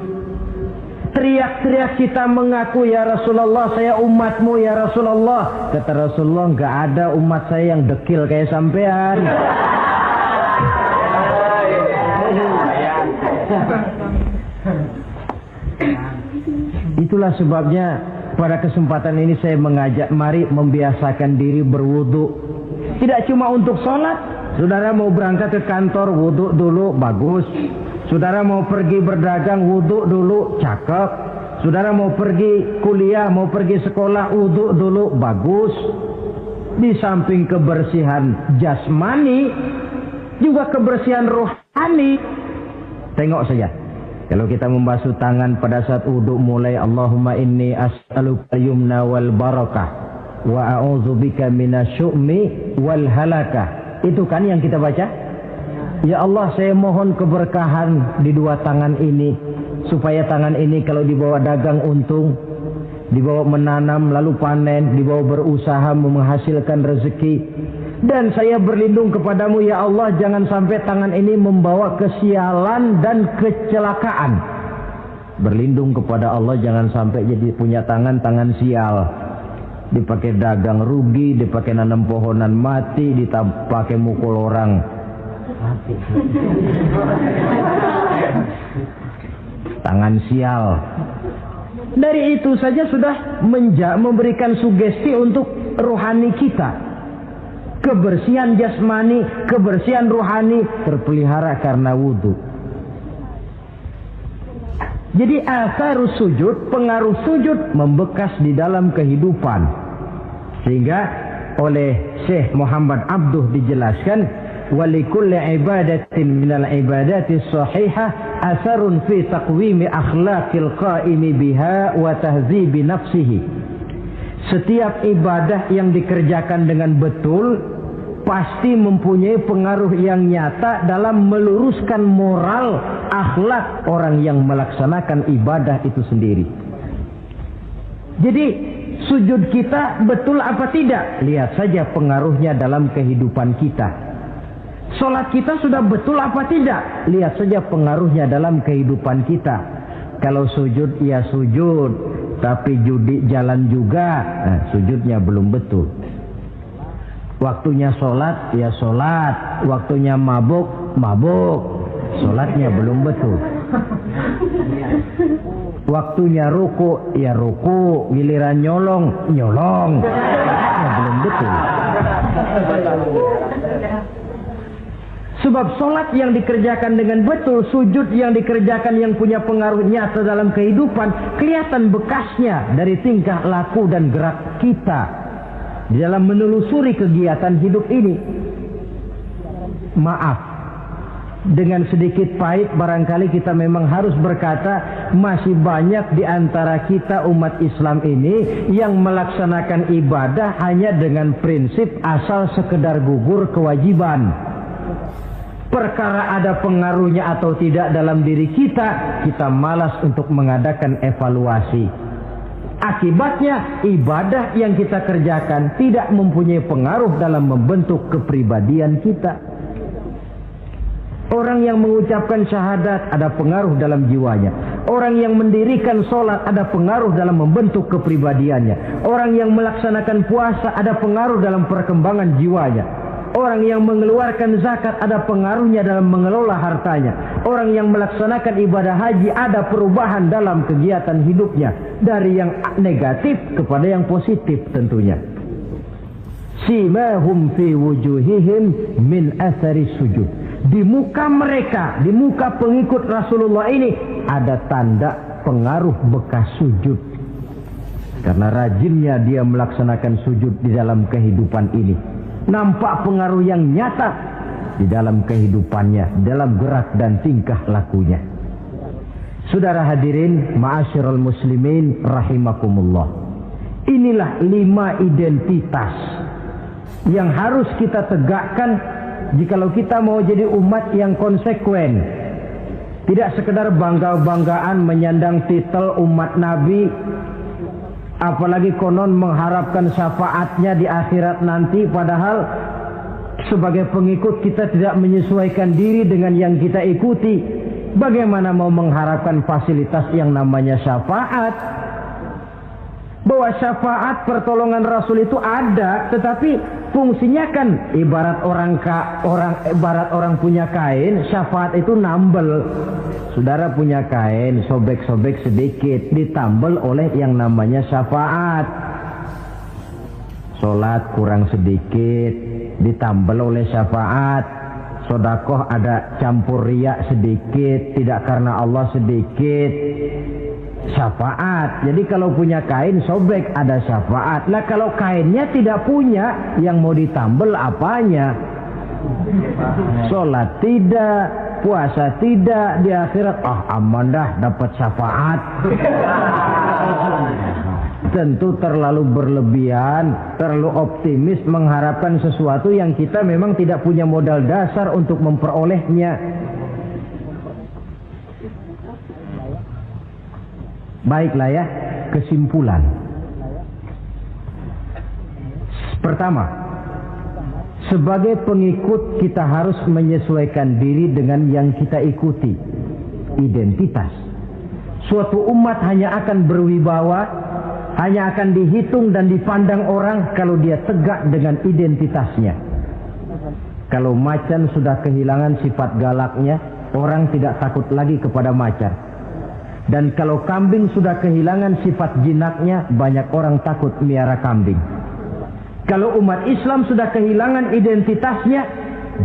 Teriak-teriak kita mengaku, ya Rasulullah, saya umatmu ya Rasulullah. Kata Rasulullah, nggak ada umat saya yang dekil kayak sampean. Itulah sebabnya pada kesempatan ini saya mengajak, mari membiasakan diri berwudu. Tidak cuma untuk sholat. Saudara mau berangkat ke kantor, wudu dulu, bagus. Saudara mau pergi berdagang, wudu dulu, cakep. Saudara mau pergi kuliah, mau pergi sekolah, wudu dulu, bagus. Di samping kebersihan jasmani, juga kebersihan rohani. Tengok saja. Kalau kita membasuh tangan pada saat wudu, mulai Allahumma inni as'aluka yumna wal barakah wa a'udzubika minasyu'mi wal halakah. Itu kan yang kita baca. Ya Allah, saya mohon keberkahan di dua tangan ini, supaya tangan ini kalau dibawa dagang untung, dibawa menanam lalu panen, dibawa berusaha menghasilkan rezeki. Dan saya berlindung kepadamu ya Allah, jangan sampai tangan ini membawa kesialan dan kecelakaan. Berlindung kepada Allah, jangan sampai jadi punya tangan sial. Dipakai dagang rugi, dipakai nanam pohonan mati, dipakai mukul orang. Tangan sial. Dari itu saja sudah memberikan sugesti untuk rohani kita. Kebersihan jasmani, kebersihan rohani terpelihara karena wudu. Jadi asarus sujud, pengaruh sujud membekas di dalam kehidupan. Sehingga oleh Syekh Muhammad Abduh dijelaskan, ولكل عبادة من العبادات الصحيحة أثر في تقويم أخلاق القائم بها وتهذيب نفسه. Setiap ibadah yang dikerjakan dengan betul pasti mempunyai pengaruh yang nyata dalam meluruskan moral akhlak orang yang melaksanakan ibadah itu sendiri. Jadi sujud kita betul apa tidak? Lihat saja pengaruhnya dalam kehidupan kita. Sholat kita sudah betul apa tidak? Lihat saja pengaruhnya dalam kehidupan kita. Kalau sujud ya sujud, tapi judi jalan juga, sujudnya belum betul. Waktunya sholat ya sholat, waktunya mabuk, sholatnya belum betul. Waktunya ruku ya ruku, giliran nyolong, sholatnya belum betul. Sebab sholat yang dikerjakan dengan betul, sujud yang dikerjakan yang punya pengaruh nyata dalam kehidupan, kelihatan bekasnya dari tingkah laku dan gerak kita di dalam menelusuri kegiatan hidup ini. Maaf, dengan sedikit pahit barangkali kita memang harus berkata, masih banyak di antara kita umat Islam ini yang melaksanakan ibadah hanya dengan prinsip asal sekedar gugur kewajiban. Perkara ada pengaruhnya atau tidak dalam diri kita, kita malas untuk mengadakan evaluasi. Akibatnya ibadah yang kita kerjakan tidak mempunyai pengaruh dalam membentuk kepribadian kita. Orang yang mengucapkan syahadat ada pengaruh dalam jiwanya. Orang yang mendirikan sholat ada pengaruh dalam membentuk kepribadiannya. Orang yang melaksanakan puasa ada pengaruh dalam perkembangan jiwanya. Orang yang mengeluarkan zakat ada pengaruhnya dalam mengelola hartanya. Orang yang melaksanakan ibadah haji ada perubahan dalam kegiatan hidupnya. Dari yang negatif kepada yang positif tentunya. Simahum fi wujuhihim min athari sujud. Di muka mereka, di muka pengikut Rasulullah ini ada tanda pengaruh bekas sujud. Karena rajinnya dia melaksanakan sujud di dalam kehidupan ini. Nampak pengaruh yang nyata di dalam kehidupannya, dalam gerak dan tingkah lakunya. Saudara hadirin, ma'asyiral muslimin rahimakumullah. Inilah 5 identitas yang harus kita tegakkan jikalau kita mau jadi umat yang konsekuen. Tidak sekedar bangga-banggaan menyandang titel umat Nabi, apalagi konon mengharapkan syafaatnya di akhirat nanti, padahal sebagai pengikut kita tidak menyesuaikan diri dengan yang kita ikuti. bagaimana mau mengharapkan fasilitas yang namanya syafaat? Bahwa syafaat pertolongan Rasul itu ada, tetapi fungsinya kan ibarat orang punya kain, syafaat itu nambel. Saudara punya kain, sobek-sobek sedikit, ditambel oleh yang namanya syafaat. Sholat kurang sedikit, ditambel oleh syafaat. Sodakoh ada campur riya sedikit, tidak karena Allah sedikit, syafaat. Jadi kalau punya kain sobek ada syafaat. Nah kalau kainnya tidak punya, yang mau ditambel apanya? Sholat tidak, puasa tidak, di akhirat aman dah dapat syafaat. Tentu terlalu berlebihan, terlalu optimis mengharapkan sesuatu yang kita memang tidak punya modal dasar untuk memperolehnya. Baiklah ya, kesimpulan. Pertama, sebagai pengikut kita harus menyesuaikan diri dengan yang kita ikuti. Identitas. Suatu umat hanya akan berwibawa, hanya akan dihitung dan dipandang orang kalau dia tegak dengan identitasnya. Kalau macan sudah kehilangan sifat galaknya, orang tidak takut lagi kepada macan. Dan kalau kambing sudah kehilangan sifat jinaknya, banyak orang takut miara kambing. Kalau umat Islam sudah kehilangan identitasnya,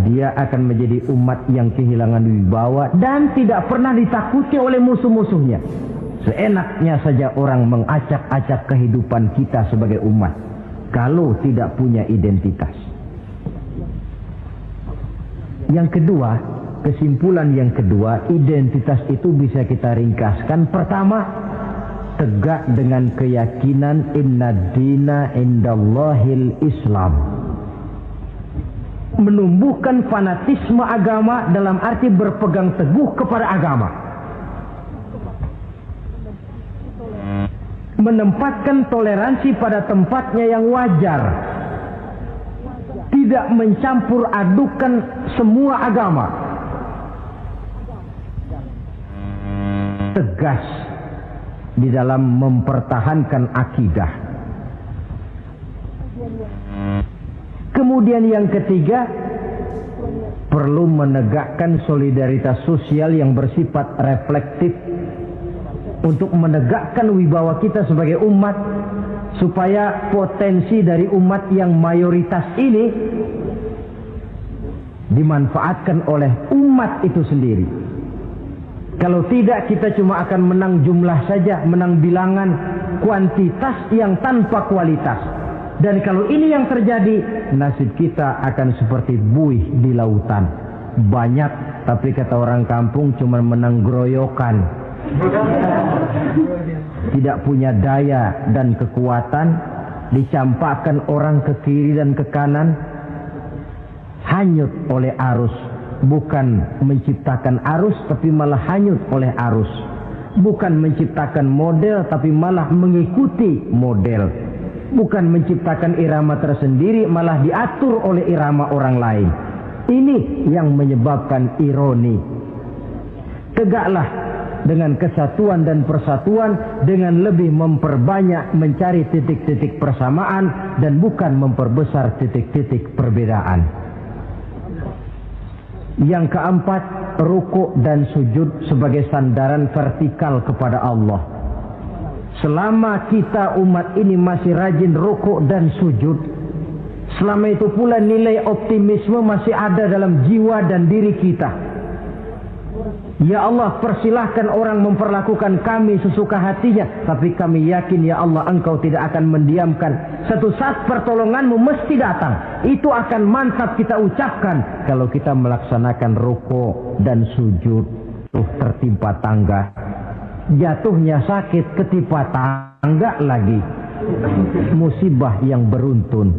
dia akan menjadi umat yang kehilangan wibawa dan tidak pernah ditakuti oleh musuh-musuhnya. Seenaknya saja orang mengacak-acak kehidupan kita sebagai umat kalau tidak punya identitas. Yang kedua, kesimpulan yang kedua, identitas itu bisa kita ringkaskan. Pertama, tegak dengan keyakinan inna dina indallahil Islam. Menumbuhkan fanatisme agama dalam arti berpegang teguh kepada agama. Menempatkan toleransi pada tempatnya yang wajar. Tidak mencampur adukan semua agama. Tegas di dalam mempertahankan akidah. Kemudian yang ketiga, perlu menegakkan solidaritas sosial yang bersifat reflektif untuk menegakkan wibawa kita sebagai umat, supaya potensi dari umat yang mayoritas ini dimanfaatkan oleh umat itu sendiri. Kalau tidak, kita cuma akan menang jumlah saja, menang bilangan, kuantitas yang tanpa kualitas. Dan kalau ini yang terjadi, nasib kita akan seperti buih di lautan. Banyak, tapi kata orang kampung cuma menang geroyokan. Tidak punya daya dan kekuatan, dicampakkan orang ke kiri dan ke kanan, hanyut oleh arus. Bukan menciptakan arus, tapi malah hanyut oleh arus. Bukan menciptakan model, tapi malah mengikuti model. Bukan menciptakan irama tersendiri, malah diatur oleh irama orang lain. Ini yang menyebabkan ironi. Tegaklah dengan kesatuan dan persatuan, dengan lebih memperbanyak mencari titik-titik persamaan dan bukan memperbesar titik-titik perbedaan. Yang keempat, rukuk dan sujud sebagai sandaran vertikal kepada Allah. Selama kita umat ini masih rajin rukuk dan sujud, selama itu pula nilai optimisme masih ada dalam jiwa dan diri kita. Ya Allah, persilahkan orang memperlakukan kami sesuka hatinya, tapi kami yakin ya Allah, Engkau tidak akan mendiamkan. Satu saat pertolonganmu mesti datang. Itu akan mantap kita ucapkan kalau kita melaksanakan rukuk dan sujud. Tertimpa tangga, jatuhnya sakit, ketimpa tangga lagi, musibah yang beruntun.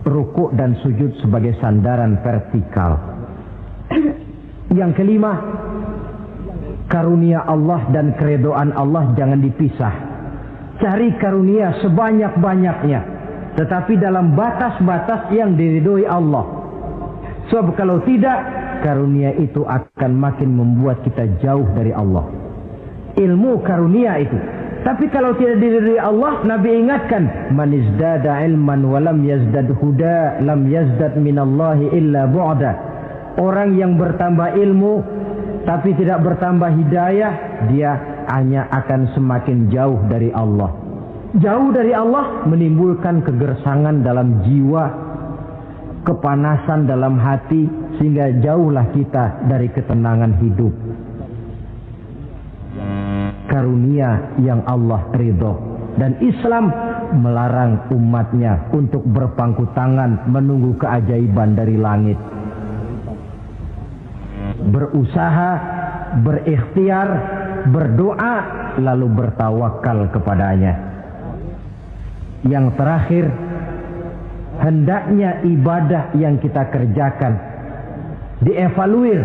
Rukuk dan sujud sebagai sandaran vertikal. Yang kelima, karunia Allah dan keredoan Allah jangan dipisah. Cari karunia sebanyak-banyaknya, tetapi dalam batas-batas yang diridhoi Allah. Sebab kalau tidak, karunia itu akan makin membuat kita jauh dari Allah. Ilmu karunia itu. Tapi kalau tidak dari Allah, Nabi ingatkan, man izdada ilman wa lam yazdad huda, lam yazdad minallahi illa bu'da. Orang yang bertambah ilmu tapi tidak bertambah hidayah, dia hanya akan semakin jauh dari Allah. Jauh dari Allah menimbulkan kegersangan dalam jiwa, kepanasan dalam hati, sehingga jauhlah kita dari ketenangan hidup. Karunia yang Allah ridho, dan Islam melarang umatnya untuk berpangku tangan menunggu keajaiban dari langit. Berusaha, berikhtiar, berdoa, lalu bertawakal kepadanya. Yang terakhir, hendaknya ibadah yang kita kerjakan dievaluir,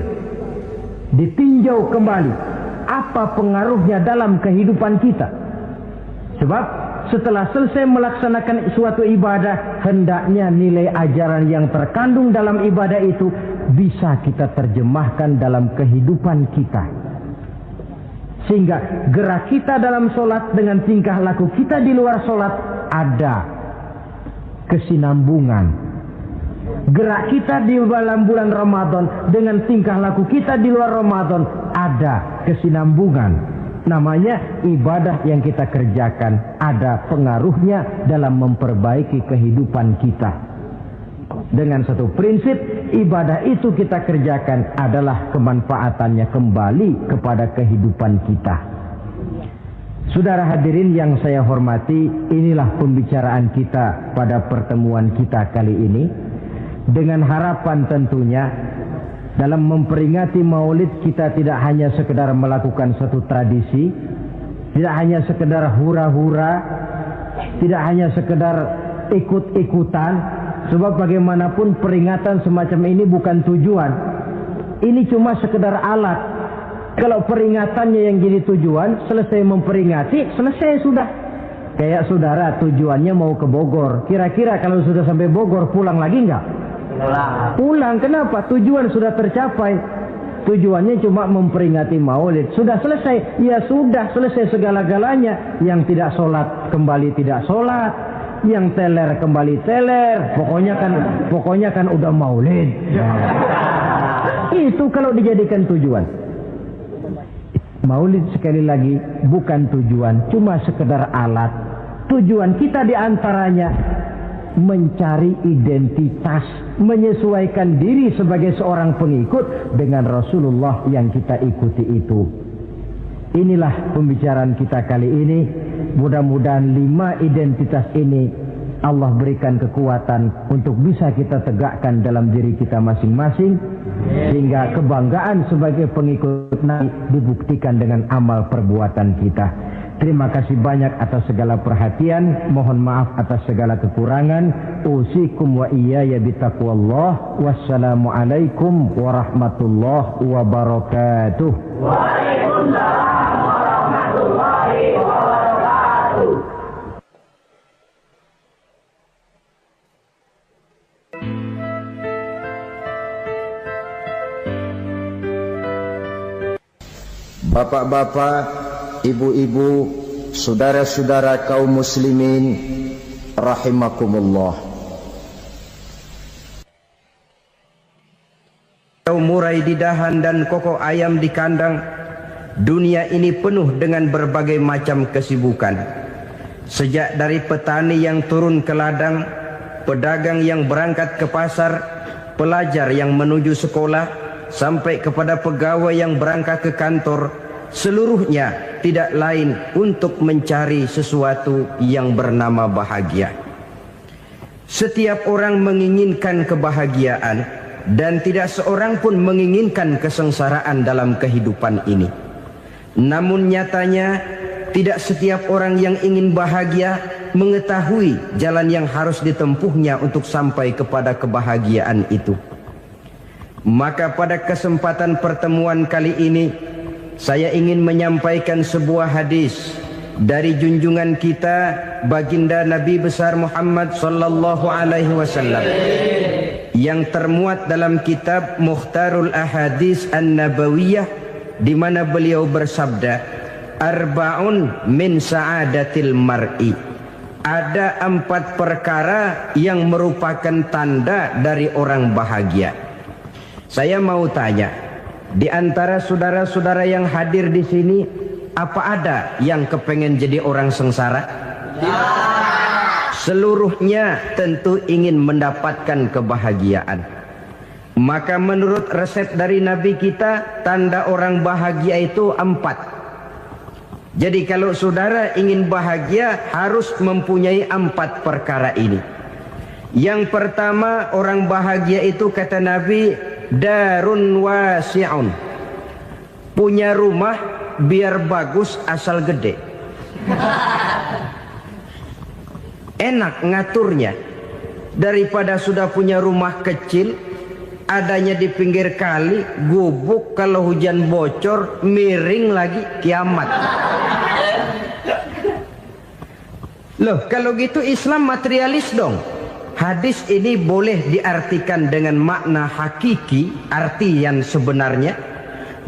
ditinjau kembali. Apa pengaruhnya dalam kehidupan kita? Sebab setelah selesai melaksanakan suatu ibadah, hendaknya nilai ajaran yang terkandung dalam ibadah itu bisa kita terjemahkan dalam kehidupan kita. Sehingga gerak kita dalam sholat dengan tingkah laku kita di luar sholat ada kesinambungan. Gerak kita di dalam bulan Ramadan dengan tingkah laku kita di luar Ramadan ada kesinambungan. Namanya ibadah yang kita kerjakan ada pengaruhnya dalam memperbaiki kehidupan kita. Dengan satu prinsip, ibadah itu kita kerjakan adalah kemanfaatannya kembali kepada kehidupan kita. Saudara hadirin yang saya hormati, inilah pembicaraan kita pada pertemuan kita kali ini. Dengan harapan tentunya dalam memperingati Maulid kita tidak hanya sekedar melakukan satu tradisi, tidak hanya sekedar hura-hura, tidak hanya sekedar ikut-ikutan, sebab bagaimanapun peringatan semacam ini bukan tujuan. Ini cuma sekedar alat. Kalau peringatannya yang jadi tujuan, selesai memperingati, selesai sudah. Kayak saudara tujuannya mau ke Bogor, kira-kira kalau sudah sampai Bogor pulang lagi enggak? Pulang. Kenapa? Tujuan sudah tercapai. Tujuannya cuma memperingati Maulid. Sudah selesai. Ya sudah selesai segala-galanya. Yang tidak sholat kembali tidak sholat. Yang teler kembali teler. Pokoknya kan udah Maulid. Itu kalau dijadikan tujuan. Maulid sekali lagi bukan tujuan, cuma sekedar alat. Tujuan kita diantaranya mencari identitas, menyesuaikan diri sebagai seorang pengikut dengan Rasulullah yang kita ikuti itu. Inilah pembicaraan kita kali ini. Mudah-mudahan 5 identitas ini Allah berikan kekuatan untuk bisa kita tegakkan dalam diri kita masing-masing, sehingga kebanggaan sebagai pengikut Nabi dibuktikan dengan amal perbuatan kita. Terima kasih banyak atas segala perhatian. Mohon maaf atas segala kekurangan. Usikum wa iyaya bitaqwallah. Wassalamualaikum warahmatullahi wabarakatuh. Waalaikumsalam warahmatullahi wabarakatuh. Bapak-bapak, ibu-ibu, saudara-saudara kaum muslimin rahimakumullah. Murai di dahan dan koko ayam di kandang. Dunia ini penuh dengan berbagai macam kesibukan. Sejak dari petani yang turun ke ladang, pedagang yang berangkat ke pasar, pelajar yang menuju sekolah, sampai kepada pegawai yang berangkat ke kantor, seluruhnya tidak lain untuk mencari sesuatu yang bernama bahagia. Setiap orang menginginkan kebahagiaan, dan tidak seorang pun menginginkan kesengsaraan dalam kehidupan ini. Namun nyatanya tidak setiap orang yang ingin bahagia mengetahui jalan yang harus ditempuhnya untuk sampai kepada kebahagiaan itu. Maka pada kesempatan pertemuan kali ini, saya ingin menyampaikan sebuah hadis dari junjungan kita baginda Nabi besar Muhammad sallallahu alaihi wasallam. yang termuat dalam kitab Mukhtarul Ahadits An-Nabawiyah, di mana beliau bersabda, arba'un min sa'adatil mar'i. Ada 4 perkara yang merupakan tanda dari orang bahagia. Saya mau tanya, di antara saudara-saudara yang hadir di sini, apa ada yang kepengen jadi orang sengsara? Ya. Seluruhnya tentu ingin mendapatkan kebahagiaan. Maka menurut resep dari Nabi kita, tanda orang bahagia itu 4. Jadi kalau saudara ingin bahagia, harus mempunyai 4 perkara ini. Yang pertama, orang bahagia itu kata Nabi, darun wasi'un. Punya rumah biar bagus asal gede. Enak ngaturnya. Daripada sudah punya rumah kecil, adanya di pinggir kali, gubuk, kalau hujan bocor, miring lagi, kiamat. Loh, kalau gitu Islam materialis dong. Hadis ini boleh diartikan dengan makna hakiki, arti yang sebenarnya.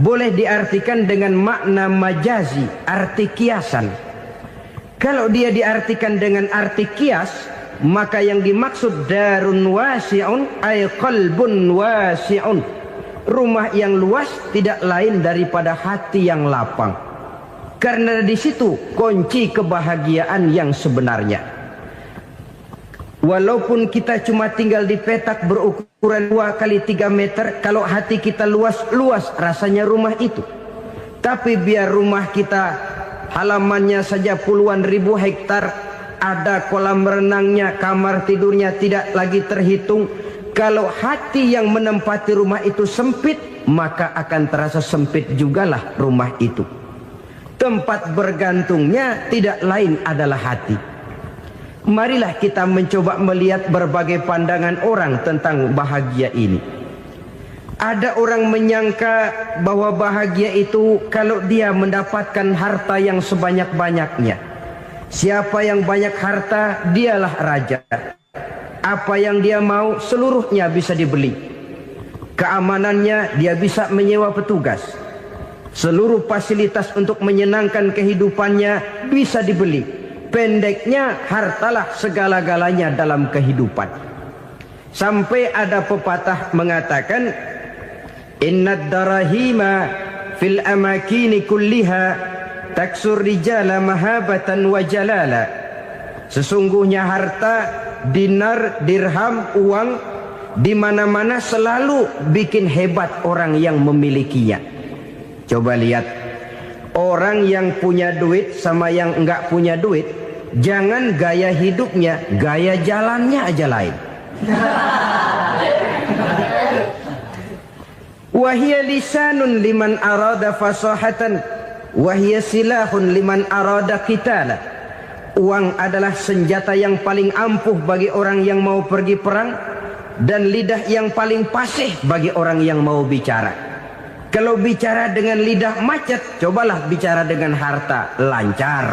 Boleh diartikan dengan makna majazi, arti kiasan. Kalau dia diartikan dengan arti kias, maka yang dimaksud darun wasi'un ay qalbun wasi'un. Rumah yang luas tidak lain daripada hati yang lapang. Karena di situ kunci kebahagiaan yang sebenarnya. Walaupun kita cuma tinggal di petak berukuran 2 kali 3 meter, kalau hati kita luas-luas rasanya rumah itu. Tapi biar rumah kita halamannya saja puluhan ribu hektar, ada kolam renangnya, kamar tidurnya tidak lagi terhitung. Kalau hati yang menempati rumah itu sempit, maka akan terasa sempit jugalah rumah itu. Tempat bergantungnya tidak lain adalah hati. Marilah kita mencoba melihat berbagai pandangan orang tentang bahagia ini. Ada orang menyangka bahwa bahagia itu kalau dia mendapatkan harta yang sebanyak-banyaknya. Siapa yang banyak harta, dialah raja. Apa yang dia mau, seluruhnya bisa dibeli. Keamanannya, dia bisa menyewa petugas. Seluruh fasilitas untuk menyenangkan kehidupannya bisa dibeli. Pendeknya, hartalah segala-galanya dalam kehidupan. Sampai ada pepatah mengatakan, innad darahima fil amakini kulliha taksur rijala mahabatan wa jalala. Sesungguhnya harta, dinar, dirham, uang di mana-mana selalu bikin hebat orang yang memilikinya. Coba lihat, orang yang punya duit sama yang enggak punya duit, jangan gaya hidupnya, gaya jalannya aja lain. Wahia lisanun liman arada fasahatan, wahia silahun liman arada qitala. Uang adalah senjata yang paling ampuh bagi orang yang mau pergi perang, dan lidah yang paling fasih bagi orang yang mau bicara. Kalau bicara dengan lidah macet, cobalah bicara dengan harta, lancar.